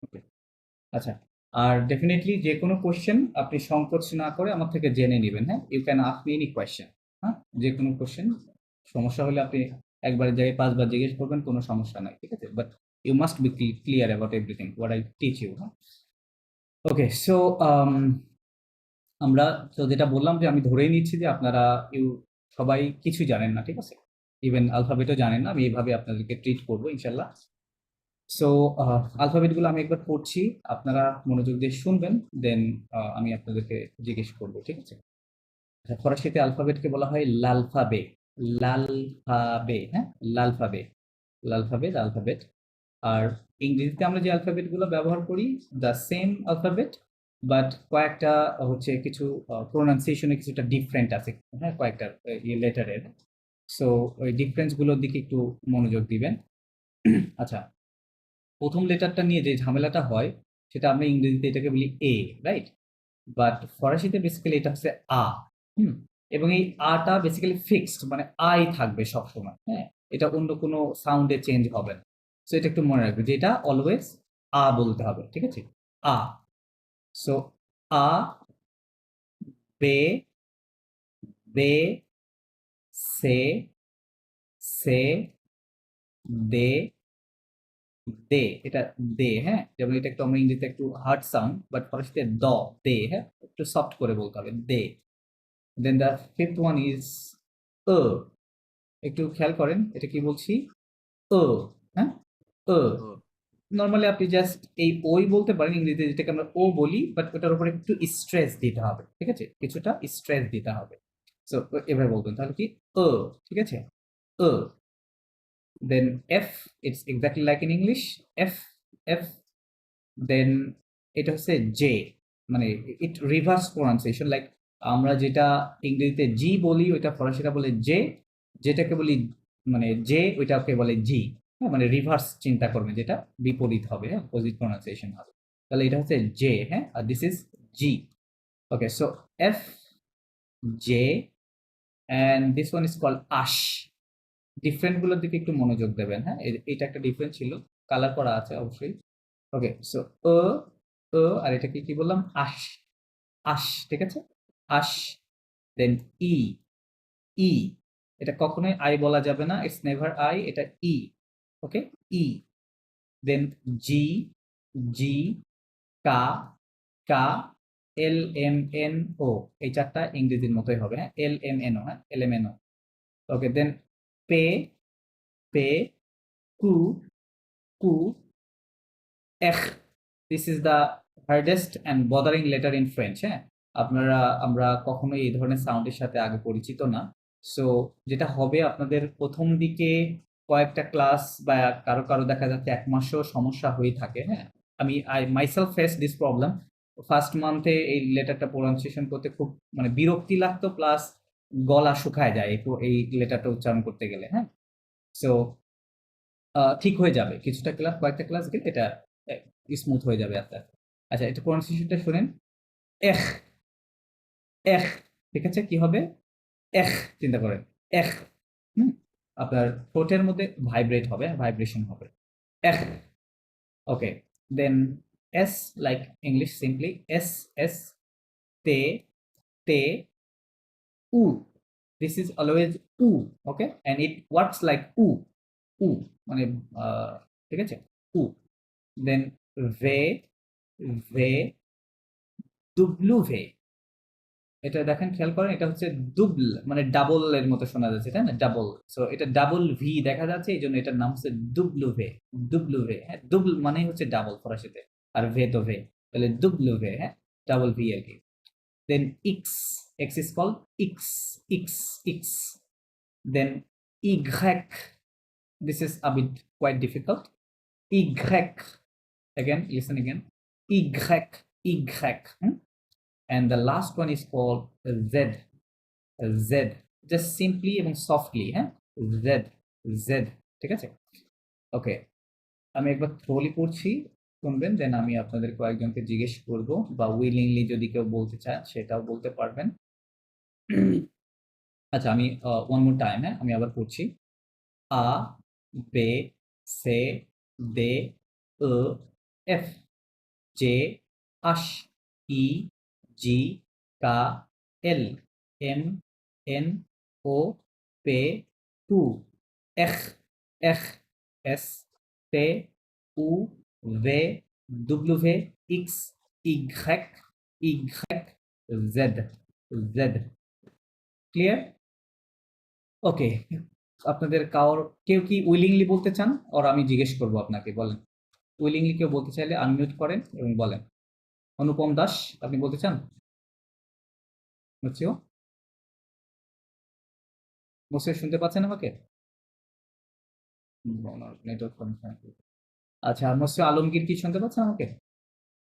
ওকে, আচ্ছা। আর ডেফিনেটলি যে কোনো কোশ্চেন আপনি সংকোচ না করে আমার থেকে জেনে নেবেন, হ্যাঁ? You can ask me any question. হ্যাঁ? যে কোনো কোশ্চেন, সমস্যা হলে আপনি একবারের জায়গায় ৫ বার জিজ্ঞেস করবেন, কোনো সমস্যা নাই। ঠিক আছে? But you must be clear about everything what I teach you, হ্যাঁ? ওকে, সো আমরা তো যেটা বললাম যে আমি ধরেই নিচ্ছি যে আপনারা সবাই কিছুই জানেন না, ঠিক আছে? ইভেন অ্যালফাবেটও জানেন না। আমি এভাবে আপনাদেরকে ট্রিট করব ইনশাআল্লাহ। সো আলফাবেট গুলো আমি একবার পড়ছি, আপনারা মনোযোগ দিয়ে শুনবেন, দেন আমি আপনাদেরকে জিজ্ঞেস করব, ঠিক আছে? আচ্ছা, ফরাসিতে আলফাবেটকে বলা হয় লালফাবে। লালফাবে, হ্যাঁ? লালফাবে, লালফাবে, আলফাবেট। আর ইংরেজিতে আমরা যে অ্যালফাবেট গুলো ব্যবহার করি, দ্য সেম অ্যালফাবেট, বাট কয়েকটা হচ্ছে কিছু প্রোনাউন্সিয়েশনে কিছুটা ডিফারেন্ট আছে, হ্যাঁ? কয়েকটা লেটারের। সো ওই ডিফারেন্স গুলোর দিকে একটু মনোযোগ দিবেন। আচ্ছা, প্রথম লেটারটা নিয়ে যে ঝামেলাটা হয়, সেটা আমরা ইংরেজিতে এটাকে বলি এ, রাইট? বাট ফরাসিতে বেসিক্যালি এটা হচ্ছে আ। হুম? এবং এই আটা বেসিক্যালি ফিক্সড, মানে আই থাকবে সবসময়, হ্যাঁ? এটা অন্য কোনো সাউন্ডে চেঞ্জ হবে না। সো এটা একটু মনে রাখবে যে এটা অলওয়েজ আ বলতে হবে, ঠিক আছে? আ। সো আ, বে, বে, সে, সে, দে, দে, এটা দে, হ্যাঁ? যেমন এটা একটু আমরা ইংরেজিতে একটু হার্ড সাউন্ড, বাট ফরাসিতে দে, হ্যাঁ? একটু সফট করে বলতে হবে, দে। দেন দ্য ফিফথ ওয়ান ইজ অ। একটু খেয়াল করেন এটা কি বলছি? অ, হ্যাঁ? অ। ও। নরমালি আপনি জাস্ট এই ওই বলতে পারেন ইংরেজিতে, যেটাকে আমরা ও বলি, বাট ওটার উপরে একটু স্ট্রেস দিতে হবে, ঠিক আছে? কিছুটা স্ট্রেস দিতে হবে। সো এভাবে বলবেন তাহলে কি? অ, ঠিক আছে? অ। Then F, it's exactly like in English. F, F. Then এটা হচ্ছে জে, মানে ইট রিভার্স প্রনাউন্সিয়েশন, লাইক আমরা যেটা ইংরেজিতে জি বলি ওইটা ফরাসিটা বলে জে, যেটাকে বলি মানে জে ওইটাকে বলে জি। হ্যাঁ, মানে রিভার্স চিন্তা করবে, যেটা বিপরীত হবে, হ্যাঁ, অপোজিট প্রনাউন্সিয়েশন হবে। তাহলে এটা হচ্ছে জে, হ্যাঁ, আর this is G. Okay, so F, J, and this one is called H. Different গুলোর দিকে একটু মনোযোগ দেবেন, হ্যাঁ? এটা একটা ডিফারেন্ট ছিল, কালার করা আছে অবশ্যই। ওকে, সো অ, অ, আর এটাকে কি বললাম? আশ, আশ, ঠিক আছে? আশ। দেন ই, ই। এটা কখনোই আই বলা যাবে না, ইটস নেভার আই, এটা ই। ওকে, ই। দেন জি, জি, কা, কা, এল এম এন ও। এই চারটা ইংরেজির মতোই হবে, হ্যাঁ? এল এম এন ও, হ্যাঁ? L M N O. Okay, then P, P, Q, Q, R. This is the hardest and bothering letter in French, হ্যাঁ? আমরা কখনোই এই ধরনের সাউন্ডের সাথে আগে পরিচিত না। সো যেটা হবে আপনাদের প্রথম দিকে কয়েকটা ক্লাস বা কারো কারো দেখা যাচ্ছে ১ মাসেও সমস্যা হয়ে থাকে, হ্যাঁ? I myself face this problem. First মান্থে এই লেটারটা প্রনাউন্সিয়েশন করতে খুব মানে বিরক্তি লাগতো, প্লাস গলা শুকায় যায় এই লেটারটা উচ্চারণ করতে গেলে, হ্যাঁ? সো ঠিক হয়ে যাবে। কিছুটা ক্লাস, কয়েকটা ক্লাস গেলে এটা স্মুথ হয়ে যাবে আস্তে, আস্তে। আচ্ছা, এটা প্রনাউন্সিয়েশনটা শুনেন। এহ, এহ, ঠিক আছে? কি হবে? এহ, চিন্তা করেন। এহ, হুম? আপনার ঠোঁটের মধ্যে ভাইব্রেট হবে, ভাইব্রেশন হবে। এহ, okay. Then S, like English simply S, S, তে, তে, U. This is always U, okay? And it works like U, U, মানে ঠিক আছে? উ। দেন ভে, ভে, ডুবলু ভে। এটা দেখেন, খেয়াল করেন, এটা হচ্ছে দুবল, মানে ডাবল এর মতো শোনা যাচ্ছে, তাই না? ডাবল। সো এটা ডাবল ভি দেখা যাচ্ছে, এই জন্য এটার নাম হচ্ছে দুবলু ভে। দুবলু ভে, হ্যাঁ? দুবল মানে হচ্ছে ডাবল ফরাসিতে, আর ভে তো ভে, তাহলে দুবলু ভে, হ্যাঁ? ডাবল ভি আর কি। Then X, X is called X, X, X. Then ইগ্রেক, this is a bit quite difficult. ইগ্রেক, again, listen again. Igrek, Igrek. And the last one is called Z, Z. Just simply এবং softly, হ্যাঁ? Z, Z, ঠিক আছে? ওকে, আমি একবার thoroughly পড়ছি, শুনবেন, দেন আমি আপনাদের কয়েকজনকে জিজ্ঞেস করব, বা উইলিংলি যদি কেউ বলতে চায় সেটাও বলতে পারবেন। আচ্ছা, আমি ওয়ান মোর টাইম, হ্যাঁ? আমি আবার পড়ছি। আ, বে, সে, দে, এ, এফ। জে, আশ, ই, জি, কা, এল, এম, এন, ও, পে, টু, এখ, এখ, এস, তে, উ, ভে, ডব্লিউ, এক্স, ইগ্রেক, ইগ্রেক, জেড, জেড। ক্লিয়ার? ওকে, আপনাদের কেউ কি উইলিংলি বলতে চান, ওর আমি জিজ্ঞেস করবো আপনাকে, বলেন। উইলিংলি কেউ বলতে চাইলে আনমিউট করেন এবং বলেন। অনুপম দাস, আপনি বলতে চান? মুসিও, মুসিও শুনতে পাচ্ছেন আমাকে? নেটওয়ার্ক। আচ্ছা, মুসিও আলমগীর কি শুনতে পাচ্ছেন আমাকে?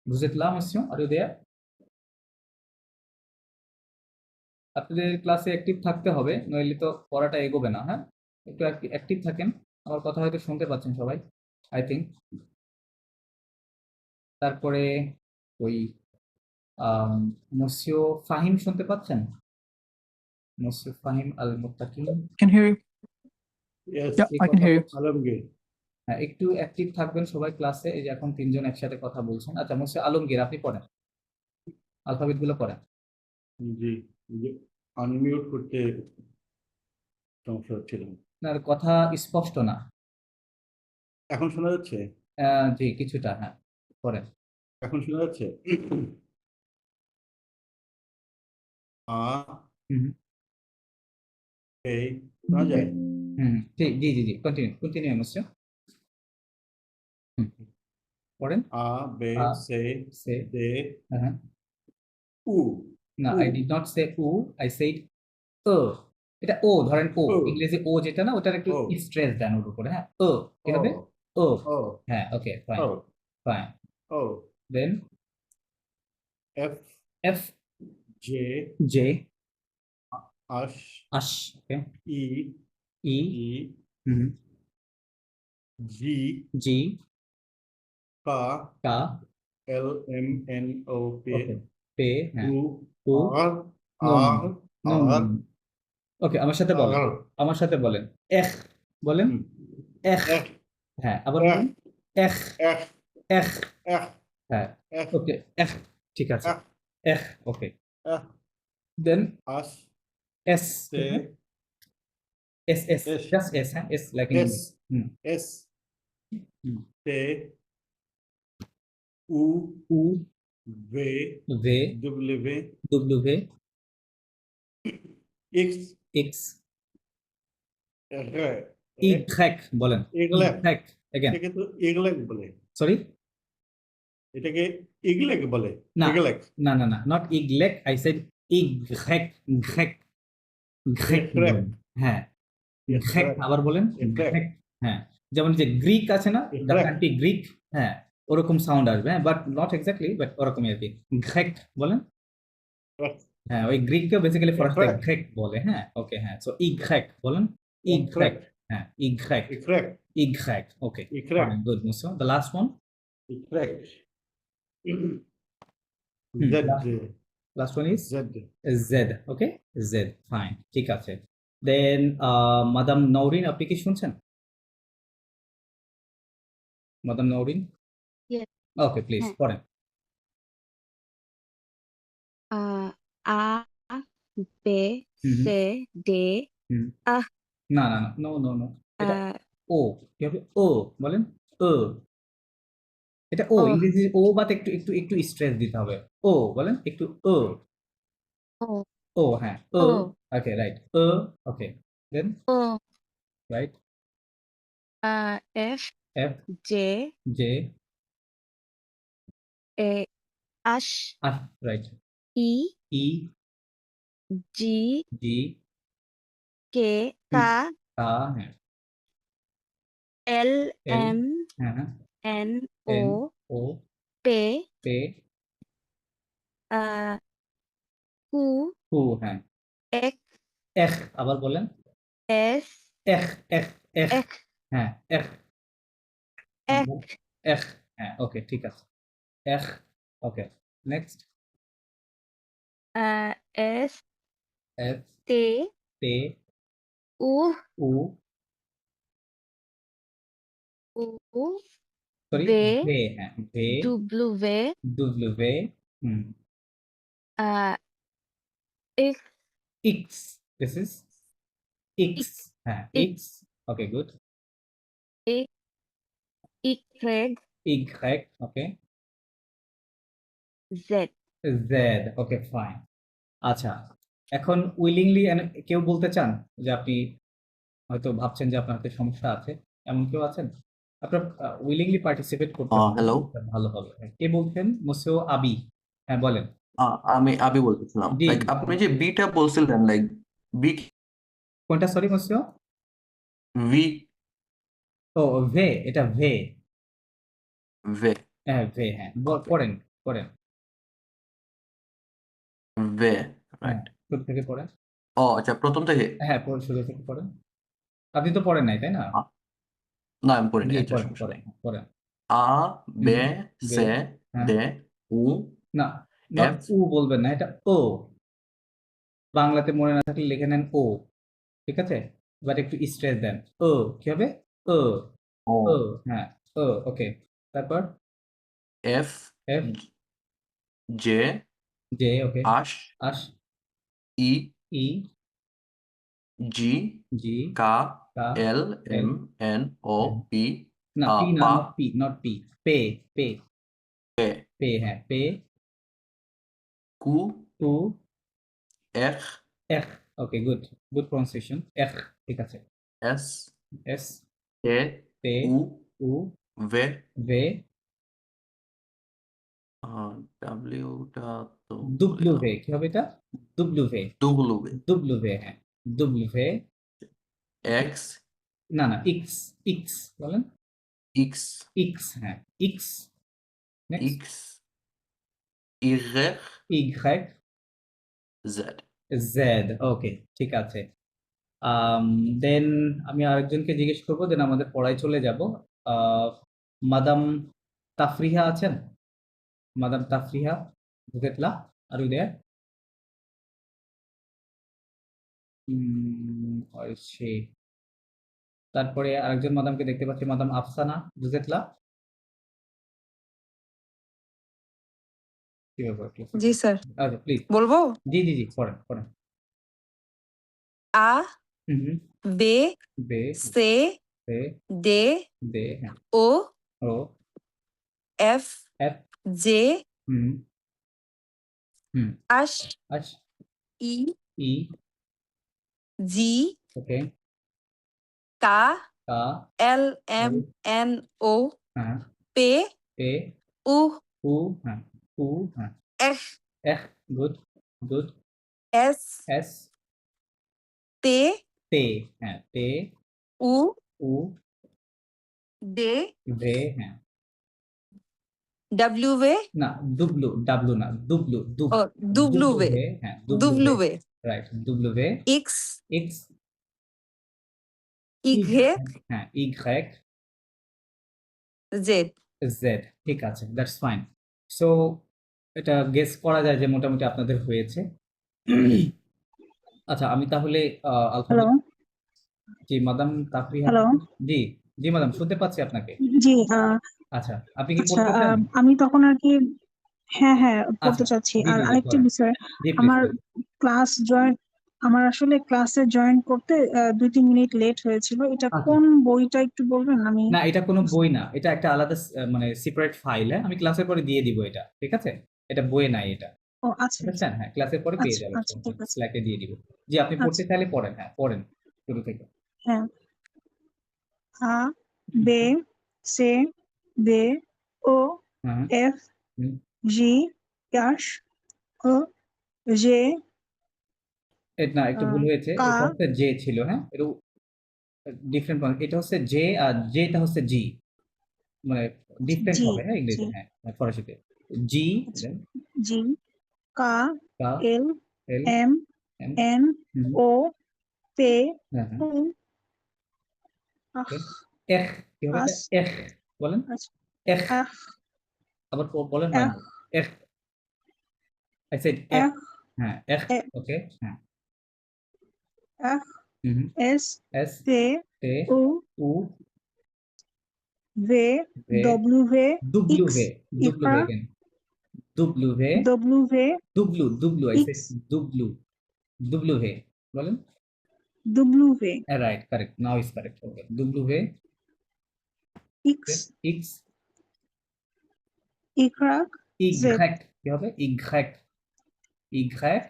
বুঝেতলা মুসিও, আর ইউ দেয়ার? আপনাদের ক্লাসে অ্যাক্টিভ থাকতে হবে, নইলে তো পড়াটা এগোবে না। হ্যাঁ, একটু অ্যাক্টিভ থাকেন। আমার কথা হয়তো শুনতে পাচ্ছেন সবাই, আই থিঙ্ক। তারপরে ওই মুসিও ফাহিম শুনতে পাচ্ছেন? মুসিও ফাহিম আল মুত্তাকিন। Can hear you. Yes, Yeah, এই I can কথা hear you. বলছেন। Alamgir. হ্যাঁ, একটু অ্যাক্টিভ থাকবেন সবাই ক্লাসে। এই যে এখন তিনজন একসাথে কথা বলছেন। আচ্ছা, মুসিও আলমগীর, আপনি পড়েন, আলফাবেট গুলো পড়েন। জি, আনমিউট করতে সমস্যা হচ্ছিল। আপনার কথা স্পষ্ট না। এখন শোনা যাচ্ছে? জি, কিছুটা, হ্যাঁ, পড়েন। এখন শোনা যাচ্ছে? আ হুম এই শোনা যায়? হুম, জি জি জি জি, কন্টিনিউ কন্টিনিউ মুসিও। হুম, পড়েন। আ বে আ, সে সে, দে হ্যাঁ, উ না, উ আই ডিড নট সে উ, আই সেড ও। এটা ও, ধরেন ও, ও ইংরেজি ও যেটা না, ওটার একটু ও স্ট্রেস দেন ওর উপরে। হ্যাঁ, ও, কি ও হবে? ও। ও হ্যাঁ, ওকে, ফাইন, ও ফাইন। ও দেন এফ এফ, জে জে, আশ আশ, ওকে, ই ই, ই হুম, জি জি, কা কা, এল এম এন ও পে ওকে, পে, হ্যাঁ, উ উ, R no no R no no R no, okay, আমার সাথে বলেন, আর আমার সাথে বলেন। এখ, বলেন। এখ, এফ হ্যাঁ, আবার এফ বলেন। এখ, এফ এখ, এফ হ্যাঁ, এফ ওকে, এখ, ঠিক আছে, এফ এখ, ওকে। এফ দেন আস S, say S, S, S just S, হ্যাঁ, S like in S English. Hmm S hmm, তে উ উ, ভে ভে, ডব্লিউ ডব্লিউ, এক্স এক্স, রে ইগ্রেক, বলেন। এগলেক ইগ্রেক, এগেন, এটাকে তো এগলেক বলে। সরি, এটাকে এগলেক বলে। না এগলেক না না না, নট ইগলেক, আই সেড ইগ্রেক, ঘ্রেক, ঘ্রেক এক্রেক বলেন। হ্যাঁ, ঘ্রেক, এক্রেক আবার বলেন। এক্রেক ঘ্রেক, হ্যাঁ, যেমন যে গ্রিক আছে না, দ্য এক্রেক কান্ট্রি গ্রিক, হ্যাঁ, ওরকম সাউন্ড আসবে, হ্যাঁ, বাট নট এক্স্যাক্টলি, বাট ওরকমই আর কি। ঘ্রেক বলেন। হ্যাঁ, ওই গ্রিককে বেসিক্যালি ফরাসিতে এক্রেক ঘ্রেক বলে। হ্যাঁ, ওকে, হ্যাঁ, সো ইগ্রেক বলেন। ইগ্রেক, এক্রেক হ্যাঁ, ইগ্রেক, এক্রেক ইগ্রেক, ওকে, এক্রেক ফাইন, গুড মুসো। The last one. এক্রেক হুম, Z last one is Z Z, okay, Z, fine, ঠিক আছে। দেন মাদাম নওরিন, আপনি কি শুনছেন? মাদাম নওরিন, Yes. ওকে, প্লিজ হ্যাঁ। পড়েন। আ বে হুম হুম সে দে হুম, আহ না না না, নো নো নো, এটা আহ, ও, কি হবে? ও, বলেন। ও, এটা ও, ও ইংরেজি ও, বাট একটু একটু একটু স্ট্রেস দিতে হবে। ও, বলেন একটু। ও, ও ও, হ্যাঁ, ও, ও ওকে, রাইট, ও, ওকে, দেন ও রাইট, এফ এফ, জে জে, এ আশ আর, রাইট, ই ই, জি জি, কে হুম, কা কা, হ্যাঁ, এল এল, এম হ্যাঁ হ্যাঁ, এন ও এন, ও, পে পে, কু হু, হ্যাঁ, এক এখ, আবার বলেন। এস এখ, এখ, এখ, এক হ্যাঁ, এখ, এক এখ, হ্যাঁ, ওকে, ঠিক আছে, এখ, ওকে, নেক্সট। এস এফ, তে তে, উ উ, উ সরি ভে ভে, হ্যাঁ ভে, ডব্লিউ ডব্লিউ, হুম, এক্স ইক্স, দিস ইজ ইক্স, হ্যাঁ ইক ইক্স, ওকে গুড, ইক্রেগ ইগ্রেক, okay, Z Z, okay fine. আচ্ছা, এখন উইলিংলি কেউ বলতে চান যে আপনি হয়তো ভাবছেন যে আপনার হাতে সমস্যা আছে, এমন কেউ আছেন? আপনার উইলিংলি পার্টিসিপেট করতে পারেন, হ্যালো, ভালো হবে। হ্যাঁ, কে বলছেন? মোসিও আবি, হ্যাঁ বলেন। আমি আবি বলতেছিলাম। জি লাইক জি, আপনি যে বিটা বলছিলেন, লাইক বি কোনটা সরি মোসিও? ভি ও ভে, এটা ভে, ভে হ্যাঁ ভে, হ্যাঁ ওকে পড়েন পড়েন, ভে হ্যাঁ রাইট। শুরু থেকে পড়েন, ও আচ্ছা, প্রথম থেকে। হ্যাঁ শুরু থেকে পড়েন। আপনি তো পড়েন নাই তাই না? আ, না আমি পড়িনি, জি আচ্ছা পড়েন সমস্যা পড়েন নেই। পড়েন। আ বে হুম, বে, সে হ্যাঁ, দে উ না নট এফ উ বলবেন না, এটা ও, বাংলাতে মনে না থাকলে লিখে নেন ও, ঠিক আছে, বাট একটু স্ট্রেস দেন, ও, কি হবে, ও, ও ও, হ্যাঁ ও, ওকে, তারপর এফ এফ, জে জে, ওকে, আশ আশ, ই ই, জি জি, কা কা, এল এল, এম এন ও এন, পি না পি না, পা নট পি, নট পি, পে, পে, পে পে, হ্যাঁ পে, কু টু, এখ এখ, ওকে গুড, গুড প্রনাউন্সিয়েশন, এখ, ঠিক আছে, এস এস, তে তে, উ উ, ভে ভে, ডাব্লিউটা তো ভুলে ডব্লিউ গেলাম। ভে, কি হবে এটা, ডব্লিউ ভে, ডুবলু ভে ডব্লিউ ভে, হ্যাঁ ডব্লিউ ভে, এক্স না না ইক্স, ইক্স বলেন, ইক্স ইক্স, হ্যাঁ ইক্স, নেক্সট, ইক্স ইরেক ইগ্রেক, জেড। জেড, ওকে ঠিক আছে। দেন আমি আরেকজনকে জিজ্ঞেস করবো, দেন আমাদের পড়ায় চলে যাব। মাদাম তাফরিহা আছেন? Madame তাফরিহা বুকেতলা, are you there? সে, তারপরে আরেকজন মাদামকে দেখতে পাচ্ছি, মাদাম আফসানা বুকেতলা, কি ব্যাপার কি জি স্যার, আচ্ছা প্লিজ, বলবো। জি জি জি পড়েন পড়েন। আ হুম হুম, বে বে, সে বে, দে দে, হ্যাঁ ও ও, এফ এফ, জে হুম হুম, আশ আশ, ই ই, জি ওকে, কা কা, এল এম এল, এন ও হ্যাঁ, পে এ, উ উ, হ্যাঁ উ, হ্যাঁ এফ এখ, গুড গুড, এস এস, তে তে, হ্যাঁ তে, উ উ, দে ভে, হ্যাঁ, ডাব্লিউ বে না দুবলু, ডাবলু না, দুবলু, দুব, ও দুবলু দুবলু বে ভে, হ্যাঁ দুবলু ভে, দুবলু বে রাইট দুবলু ভে, এক্স এক্স, ইঘ্রেক হ্যাঁ ইগ্রেক, জেড। জেড, ঠিক আছে, দ্যাটস ফাইন। সো এটা গেস করা যায় যে মোটামুটি আপনাদের হয়েছে। আচ্ছা আমি তাহলে হ্যালো আলফাবেট, জি মাদাম তাফরিহা, হ্যালো জি জি ম্যাডাম শুনতে পাচ্ছি আপনাকে। জি আচ্ছা আপনি কি আচ্ছা পড়তে চান? আমি তখন আর কি হ্যাঁ হ্যাঁ পড়তে আচ্ছা, চাচ্ছি। জি আর জি জি আরেকটা পড়েন, বিষয়, জি প্লিজ আমার প্লিজ। ক্লাস জয়েন আমার আসলে ক্লাসে জয়েন করতে 2-3 মিনিট লেট হয়েছিল। এটা আচ্ছা, কোন বইটা একটু বলবেন? আমি না এটা কোনো বই না, এটা একটা আলাদা মানে সেপারেট ফাইল, হ্যাঁ আমি ক্লাসের পরে দিয়ে দিব এটা, ঠিক আছে, এটা বইয়ে নাই এটা, ও আচ্ছা বুঝেছেন, হ্যাঁ ক্লাসের পরে পেয়ে আচ্ছা যাবেন, আচ্ছা ঠিক আছে স্ল্যাকে দিয়ে দিব। জি আপনি পড়তে আচ্ছা চাইলে পড়েন, হ্যাঁ পড়েন শুরু থেকে। হ্যাঁ আ বে সে দে ও হ্যাঁ এফ হুম, জি আশ ও জে না একটু ভুল হয়েছে, কা এটা হচ্ছে জে ছিল, হ্যাঁ এটা ডিফারেন্ট, এটা হচ্ছে জে আর জেটা হচ্ছে জি, মানে ডিফারেন্ট জি হবে, হ্যাঁ জি ইংরেজিতে, হ্যাঁ ফরাসিতে জি, আচ্ছা জি কা কা, এল এল, এম এম, এন ও পে হ্যাঁ হ্যাঁ, উ আহ okay, এখ, কি হবে এটা, আস এখ, বলেন, আচ্ছা এখ, আহ আবার বলেন হয় আহ না, এখ, আই সেড এখ, আহ হ্যাঁ এখ, এ ওকে, হ্যাঁ আহ হুম, এস এস, তে তে, উ উ, ভে, ভে, ডব্লিউ ভে, দুবলু ইক্স, ভে, দুবলু ইকরা, ভে again. দুবলু ভে, ডব্লিউ ভে, দুবলু, I said ইক্স, দুবলু ভে, বলেন? ডব্লিউ ভে, Right, correct, now is correct, okay. দুবলু ভে, ইক্স, X, ইকরাক, জেড, Y, কি হবে? Y, ইকরাক,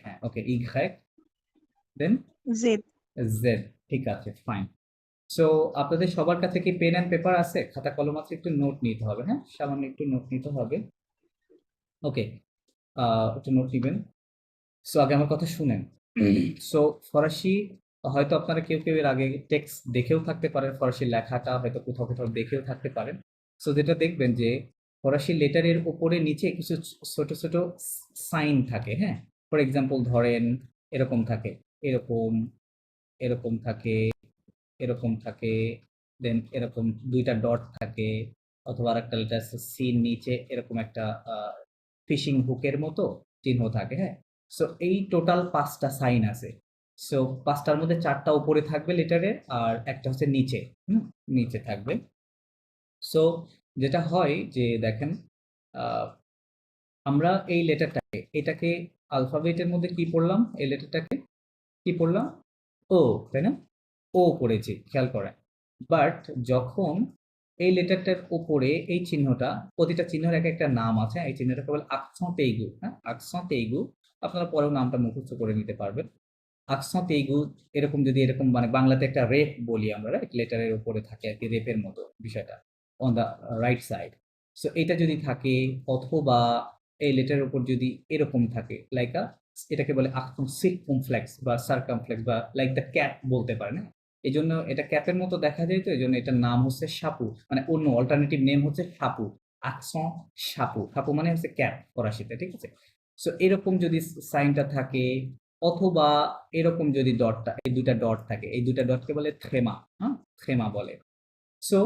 হ্যাঁ, okay, Y, then Z. Z, ঠিক আছে, ফাইন। সো আপনাদের সবার কাছে কি পেন অ্যান্ড পেপার আছে? খাতা কলম আছে, একটু নোট নিতে হবে, হ্যাঁ, সামান্য একটু নোট নিতে হবে। ওকে, একটু নোট নিবেন। সো আগে আমার কথা শুনেন। সো ফরাসি হয়তো আপনারা কেউ কেউ এর আগে টেক্সট দেখেও থাকতে পারেন, ফরাসি লেখাটা হয়তো কোথাও কোথাও দেখেও থাকতে পারেন। সো যেটা দেখবেন যে ফরাসি লেটারের উপরে নিচে কিছু ছোট ছোট সাইন থাকে, হ্যাঁ। ফর এক্সাম্পল ধরেন এরকম থাকে, এরকম এরকম থাকে, এরকম থাকে, দেন এরকম দুইটা ডট থাকে, অথবা আরেকটা লেটার সির নিচে এরকম একটা ফিশিং হুকের মতো চিহ্ন থাকে, হ্যাঁ। সো এই টোটাল 5টা সাইন আছে। সো 5টার মধ্যে 4টা উপরে থাকবে লেটারের, আর একটা হচ্ছে নিচে, নিচে থাকবে। সো যেটা হয় যে দেখেন, আমরা এই লেটারটাকে, এটাকে আলফাবেটের মধ্যে কি পড়লাম, এই লেটারটাকে কি পড়লাম? ও, তাই না? ও পড়েছি, খেয়াল করেন। বাট যখন এই লেটারটার উপরে এই চিহ্নটা, প্রতিটা চিহ্নের এক একটা নাম আছে, এই চিহ্নটাকে বলে আকসন তেইগু, হ্যাঁ, আকসন তেইগু। আপনারা পরেও নামটা মুখস্থ করে নিতে পারবেন। আকসন তেইগু এরকম, যদি এরকম মানে বাংলাতে একটা রেপ বলি আমরা, রাইট, লেটারের উপরে থাকে আর কি, রেপের মতো বিষয়টা on the right side. So এটা যদি থাকে, অথবা এই লেটারের উপর যদি এরকম থাকে, লাইক এটাকে বলে আকসন সিরকামফ্লেক্স বা সারকামফ্লেক্স, বা লাইক দ্য ক্যাপ বলতে পারেন, হ্যাঁ। এই জন্য এটা ক্যাপের মতো দেখা যায়, তো এই জন্য এটার নাম হচ্ছে সাপু, মানে অন্য অল্টারনেটিভ নেম হচ্ছে সাপু, আকসন সাপু। সাপু মানে হচ্ছে ক্যাপ ফরাসিতে, ঠিক আছে। সো এরকম যদি সাইনটা থাকে, অথবা এরকম যদি ডটটা, এই দুইটা ডট থাকে, এই দুইটা ডটকে বলে থ্রেমা, হ্যাঁ, থ্রেমা বলে। সো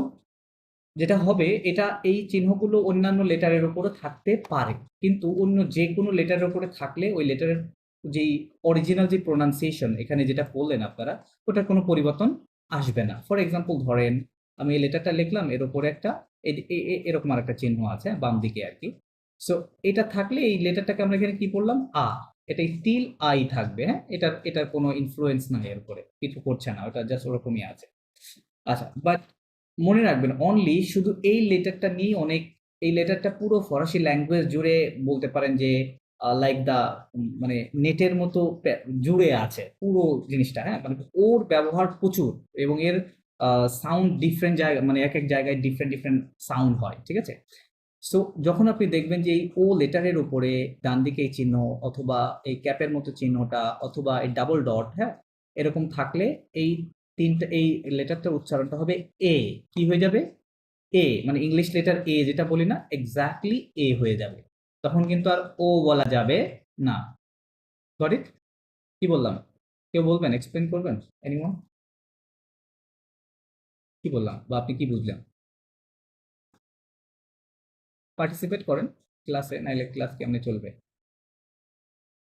যেটা হবে, এটা এই চিহ্নগুলো অন্যান্য লেটারের উপরে থাকতে পারে, কিন্তু অন্য যে কোনো লেটারের উপরে থাকলে ওই লেটারের যেই অরিজিনাল যে প্রোনাউন্সিয়েশন এখানে যেটা বললেন আপনারা, ওটার কোনো পরিবর্তন আসবে না। ফর এক্সাম্পল ধরেন আমি এই লেটারটা লিখলাম, এর উপরে একটা এরকম আর একটা চিহ্ন আছে বাম দিকে আর কি। সো এটা থাকলে এই লেটারটাকে আমরা এখানে কি বললাম? আ। এটা স্টিল আই থাকবে, হ্যাঁ, এটার কোনো ইনফ্লুয়েন্স নাই, এর উপরে কিছু করছে না, ওটা জাস্ট ওরকমই আছে। আচ্ছা, বাট মনে রাখবেন অনলি শুধু এই লেটারটা নিয়ে অনেক, এই লেটারটা পুরো ফরাসি ল্যাঙ্গুয়েজ জুড়ে বলতে পারেন যে লাইক দা, মানে নেটের মতো জুড়ে আছে পুরো জিনিসটা, হ্যাঁ, মানে ওর ব্যবহার প্রচুর, এবং এর সাউন্ড ডিফারেন্ট জায়গা, মানে এক এক জায়গায় ডিফারেন্ট ডিফারেন্ট সাউন্ড হয়, ঠিক আছে। সো যখন আপনি দেখবেন যে এই ও লেটারের উপরে ডান দিকে এই চিহ্ন, অথবা এই ক্যাপের মতো চিহ্নটা, অথবা এই ডাবল ডট, হ্যাঁ, এরকম থাকলে এই তিনটা, এই লেটারটার উচ্চারণটা হবে এ। কি হয়ে যাবে? এ, মানে ইংলিশ লেটার এ যেটা বলি না, এক্স্যাক্টলি এ হয়ে যাবে। তখন কিন্তু আর ও বলা যাবে না। Got it? কি বললাম? কেউ বলবেন, এক্সপ্লেন করবেন? এনিওয়ান? কি বললাম, বা আপনি কি বুঝলেন? পার্টিসিপেট করেন ক্লাসে, নাইলে ক্লাস কেমনে চলবে?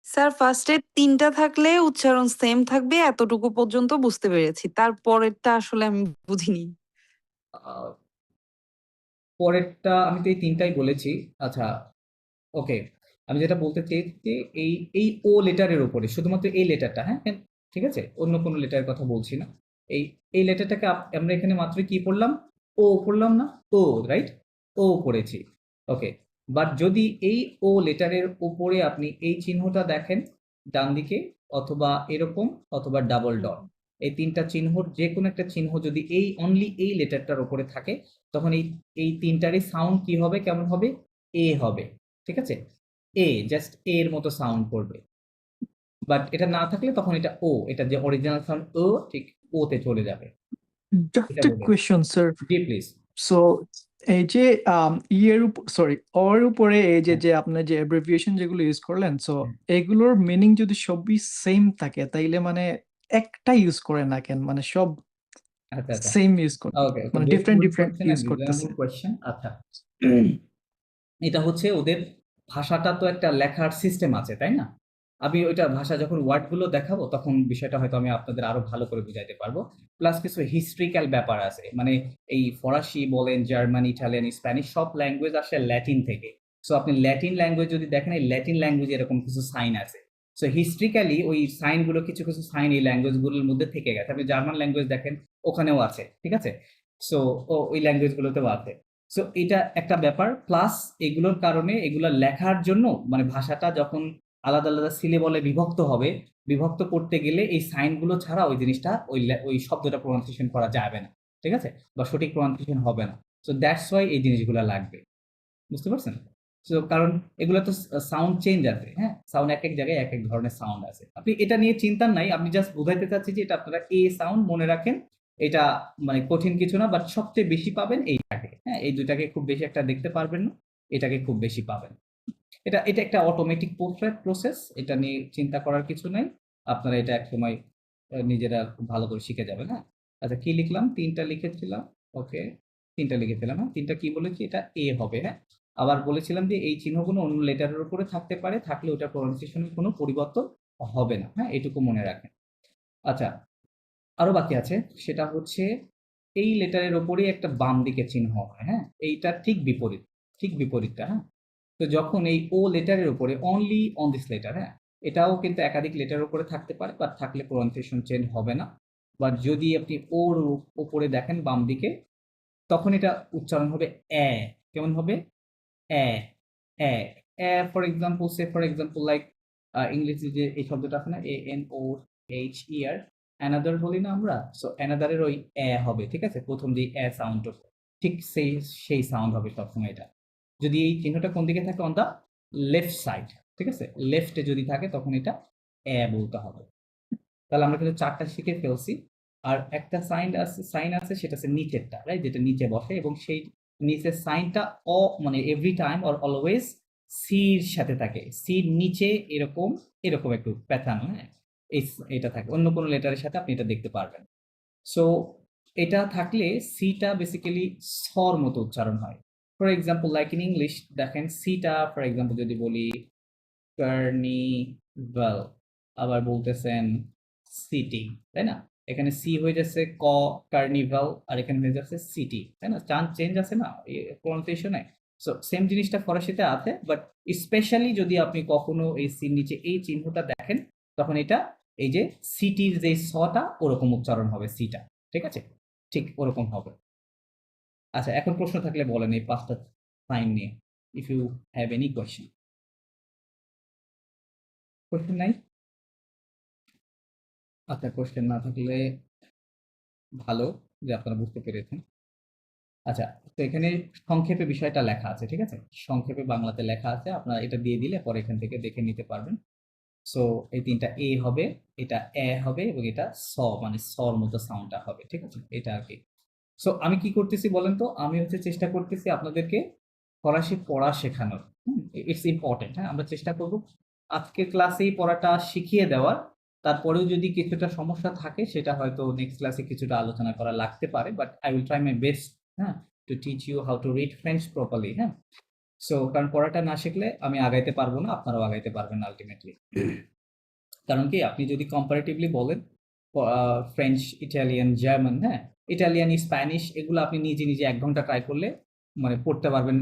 স্যার ফার্স্টে 3টা থাকলে উচ্চারণ সেম থাকবে, এতটুকু পর্যন্ত বুঝতে পেরেছি, তারপরেরটা আসলে আমি বুঝিনি। আহ, পরেরটা আমি তো এই তিনটাই বলেছি। আচ্ছা, ওকে, আমি যেটা বলতে চেয়েছি, এই এই ও লেটারের উপরে শুধুমাত্র এই লেটারটা, হ্যাঁ, ঠিক আছে, অন্য কোনো লেটারের কথা বলছি না। এই এই লেটারটাকে আমরা এখানে মাত্র কি পড়লাম? ও পড়লাম না? ও, রাইট, ও পড়েছি, ওকে। বাট যদি এই ও লেটারের উপরে আপনি এই চিহ্নটা দেখেন ডান দিকে, অথবা এরকম, অথবা ডাবল ডট, এই তিনটা চিহ্নর যে কোনো একটা চিহ্ন যদি এই অনলি এই লেটারটার উপরে থাকে, তখন এই তিনটারই সাউন্ড কি হবে, কেমন হবে? এ হবে, ঠিক আছে। এ, জাস্ট এর মতো সাউন্ড করবে। বাট এটা না থাকলে তখন এটা ও, এটা যে অরিজিনাল সাউন্ড ও, ঠিক ওতে চলে যাবে। Just এটা a বলুন। question, sir. G please. So, এই যে ইয়ের সরি ওর উপরে এই যে আপনি যে অ্যাব্রিভিয়েশন যেগুলো ইউজ করলেন, সো এগুলোর মিনিং যদি সবই সেম থাকে, তাইলে মানে একটা ইউজ করে না কেন, মানে সব আচ্ছা আচ্ছা, সেম ইউজ করে, ওকে, মানে ডিফারেন্ট ডিফারেন্ট ইউজ করতেছে। কোয়েশ্চেন। আচ্ছা, এটা হচ্ছে ওদের ভাষাটা তো একটা লেখার সিস্টেম আছে, তাই না? আমি ওইটা ভাষা যখন ওয়ার্ডগুলো দেখাবো তখন বিষয়টা হয়তো আমি আপনাদের আরো ভালো করে বুঝাইতে পারবো। প্লাস কিছু হিস্ট্রিক্যাল ব্যাপার আছে, মানে এই ফরাসি বলেন, জার্মান, ইটালিয়ান, স্প্যানিশ সব ল্যাঙ্গুয়েজ আসে ল্যাটিন থেকে। সো আপনি ল্যাটিন ল্যাঙ্গুয়েজ যদি দেখেন, এই ল্যাটিন ল্যাঙ্গুয়েজে এরকম কিছু সাইন আছে। সো হিস্ট্রিক্যালি ওই সাইনগুলো কিছু কিছু সাইন এই ল্যাঙ্গুয়েজগুলোর মধ্যে থেকে গেছে। আপনি জার্মান ল্যাঙ্গুয়েজ দেখেন, ওখানেও আছে, ঠিক আছে? সো ওই ল্যাঙ্গুয়েজগুলোতেও আছে। সো এটা একটা ব্যাপার। প্লাস এগুলোর কারণে এগুলো লেখার জন্য মানে ভাষাটা যখন আলাদা আলাদা সিলেবলে বিভক্ত হবে, বিভক্ত করতে গেলে এই সাইনগুলো ছাড়া ওই জিনিসটা ওই শব্দটা প্রনাউন্সিয়েশন করা যাবে না, ঠিক আছে? বা সঠিক প্রনাউন্সিয়েশন হবে না। সো দ্যাটস ওয়াই এই জিনিসগুলো লাগবে, বুঝতে পারছেন? সো কারণ এগুলো তো সাউন্ড চেঞ্জ আছে, হ্যাঁ, সাউন্ড এক এক জায়গায় এক এক ধরনের সাউন্ড আছে। আপনি এটা নিয়ে চিন্তা নাই, আপনি জাস্ট বুঝাইতে চাচ্ছি যে এটা আপনারা এ সাউন্ড মনে রাখেন। এটা মানে কঠিন কিছু না, বাট সবচেয়ে বেশি পাবেন এইটাকে, হ্যাঁ, এই দুইটাকে খুব বেশি একটা দেখতে পারবেন না, এটাকে খুব বেশি পাবেন। এটা এটা একটা অটোমেটিক প্রসেস, এটা নিয়ে চিন্তা করার কিছু নাই। আপনারা এটা একসময় নিজেরা খুব ভালো করে শিখে যাবেন, হ্যাঁ। আচ্ছা, কি লিখলাম? 3টা লিখেছিলাম, ওকে, 3টা লিখেছিলাম, হ্যাঁ। 3টা কি বলেছি? এটা এ হবে, হ্যাঁ। আবার বলেছিলাম যে এই চিহ্নগুলো অন্য লেটারের উপরে থাকতে পারে, থাকলে ওটা প্রনাউন্সিয়েশনের কোনো পরিবর্তন হবে না, হ্যাঁ, এটুকু মনে রাখেন। আচ্ছা, আরো বাকি আছে, সেটা হচ্ছে এই লেটারের ওপরেই একটা বাম দিকে চিহ্ন হয়, হ্যাঁ, এইটা ঠিক বিপরীত, ঠিক বিপরীতটা, হ্যাঁ। তো যখন এই ও লেটারের উপরে অনলি অন দিস লেটার, হ্যাঁ, এটাও কিন্তু একাধিক লেটারের উপরে থাকতে পারে, বা থাকলে প্রনাউন্সিয়েশন চেঞ্জ হবে না। বা যদি আপনি ওর উপরে দেখেন বাম দিকে, তখন এটা উচ্চারণ হবে এ। কেমন হবে? এ এ এ for example, for example like ইংরেজি যে এই শব্দটা আছে না, ANOHER, অ্যানাদার বলি না আমরা? সো অ্যানাদারের ওই এ হবে, ঠিক আছে? প্রথম যে এ সাউন্ড, ঠিক সেই সাউন্ড হবে সবসময় এটা। যদি এই চিহ্নটা কোন দিকে থাকে? অন দা লেফট সাইড, ঠিক আছে? লেফটে যদি থাকে তখন এটা এ বলতে হবে। তাহলে আমরা কিন্তু 4টা শিখে ফেলছি। আর একটা সাইন আছে সেটা হচ্ছে নিচেরটা, রাইট, যেটা নিচে বসে, এবং সেই নিচের সাইনটা মানে এভরি টাইম অর অলওয়েজ সির সাথে থাকে। সির নিচে এরকম এরকম একটু প্যাটার্ন, হ্যাঁ, এটা থাকে। অন্য কোনো লেটারের সাথে আপনি এটা দেখতে পারবেন। সো এটা থাকলে সিটা বেসিক্যালি সর মতো উচ্চারণ হয়। For example like in English দেখেন, সিটা ফর এক্সাম্পল যদি বলি কার্নিভাল, আবার বলতেছেন সিটি, তাই না? এখানে সি হয়ে যাচ্ছে কার্নিভাল, আর এখানে হয়ে যাচ্ছে সিটি, তাই না? চেঞ্জ আছে না প্রনাউন্সিয়েশনে? সো সেম জিনিসটা ফরাসিতে আছে, বাট স্পেশালি যদি আপনি কখনো এই সির নিচে এই চিহ্নটা দেখেন, তখন এটা এই যে সিটির যে সটা ওরকম উচ্চারণ হবে, সিটা, ঠিক আছে? ঠিক ওরকম হবে। আচ্ছা, এখন প্রশ্ন থাকলে বলেন এই 5টা সাইন নিয়ে, if you have any question. Question নাই? আচ্ছা, কোয়েশ্চেন না থাকলে ভালো, যে আপনারা বুঝতে পেরেছেন। আচ্ছা, তো এখানে সংক্ষেপে বিষয়টা লেখা আছে, ঠিক আছে? সংক্ষেপে বাংলাতে লেখা আছে, আপনারা এটা দিয়ে দিলে পরে এখান থেকে দেখে নিতে পারবেন। সো এই 3টা এ হবে, এটা এ হবে, এবং এটা মানে সর মতো সাউন্ডটা হবে, ঠিক আছে? এটা আর কি। সো আমি কি করতেছি বলেন তো? আমি হচ্ছে চেষ্টা করতেছি আপনাদেরকে ফরাসি পড়া শেখানোর। ইটস ইম্পর্টেন্ট, হ্যাঁ। আমরা চেষ্টা করব আজকের ক্লাসেই পড়াটা শিখিয়ে দেওয়ার। তারপরেও যদি কিছুটা সমস্যা থাকে সেটা হয়তো নেক্সট ক্লাসে কিছুটা আলোচনা করা লাগতে পারে, but I will try my best, হ্যাঁ, to teach you how to read French properly, হ্যাঁ। সো কারণ পড়াটা না শিখলে আমি আগাইতে পারবো না, আপনারাও আগাইতে পারবেন না আলটিমেটলি। কারণ কি, আপনি যদি কম্পারেটিভলি বলেন ফ্রেঞ্চ, ইটালিয়ান, জার্মান, হ্যাঁ, ইটালিয়ান, স্প্যানিশ, এগুলো আপনি নিজে নিজে 1 ঘন্টা ট্রাই করলে মানে পড়তে পারবেন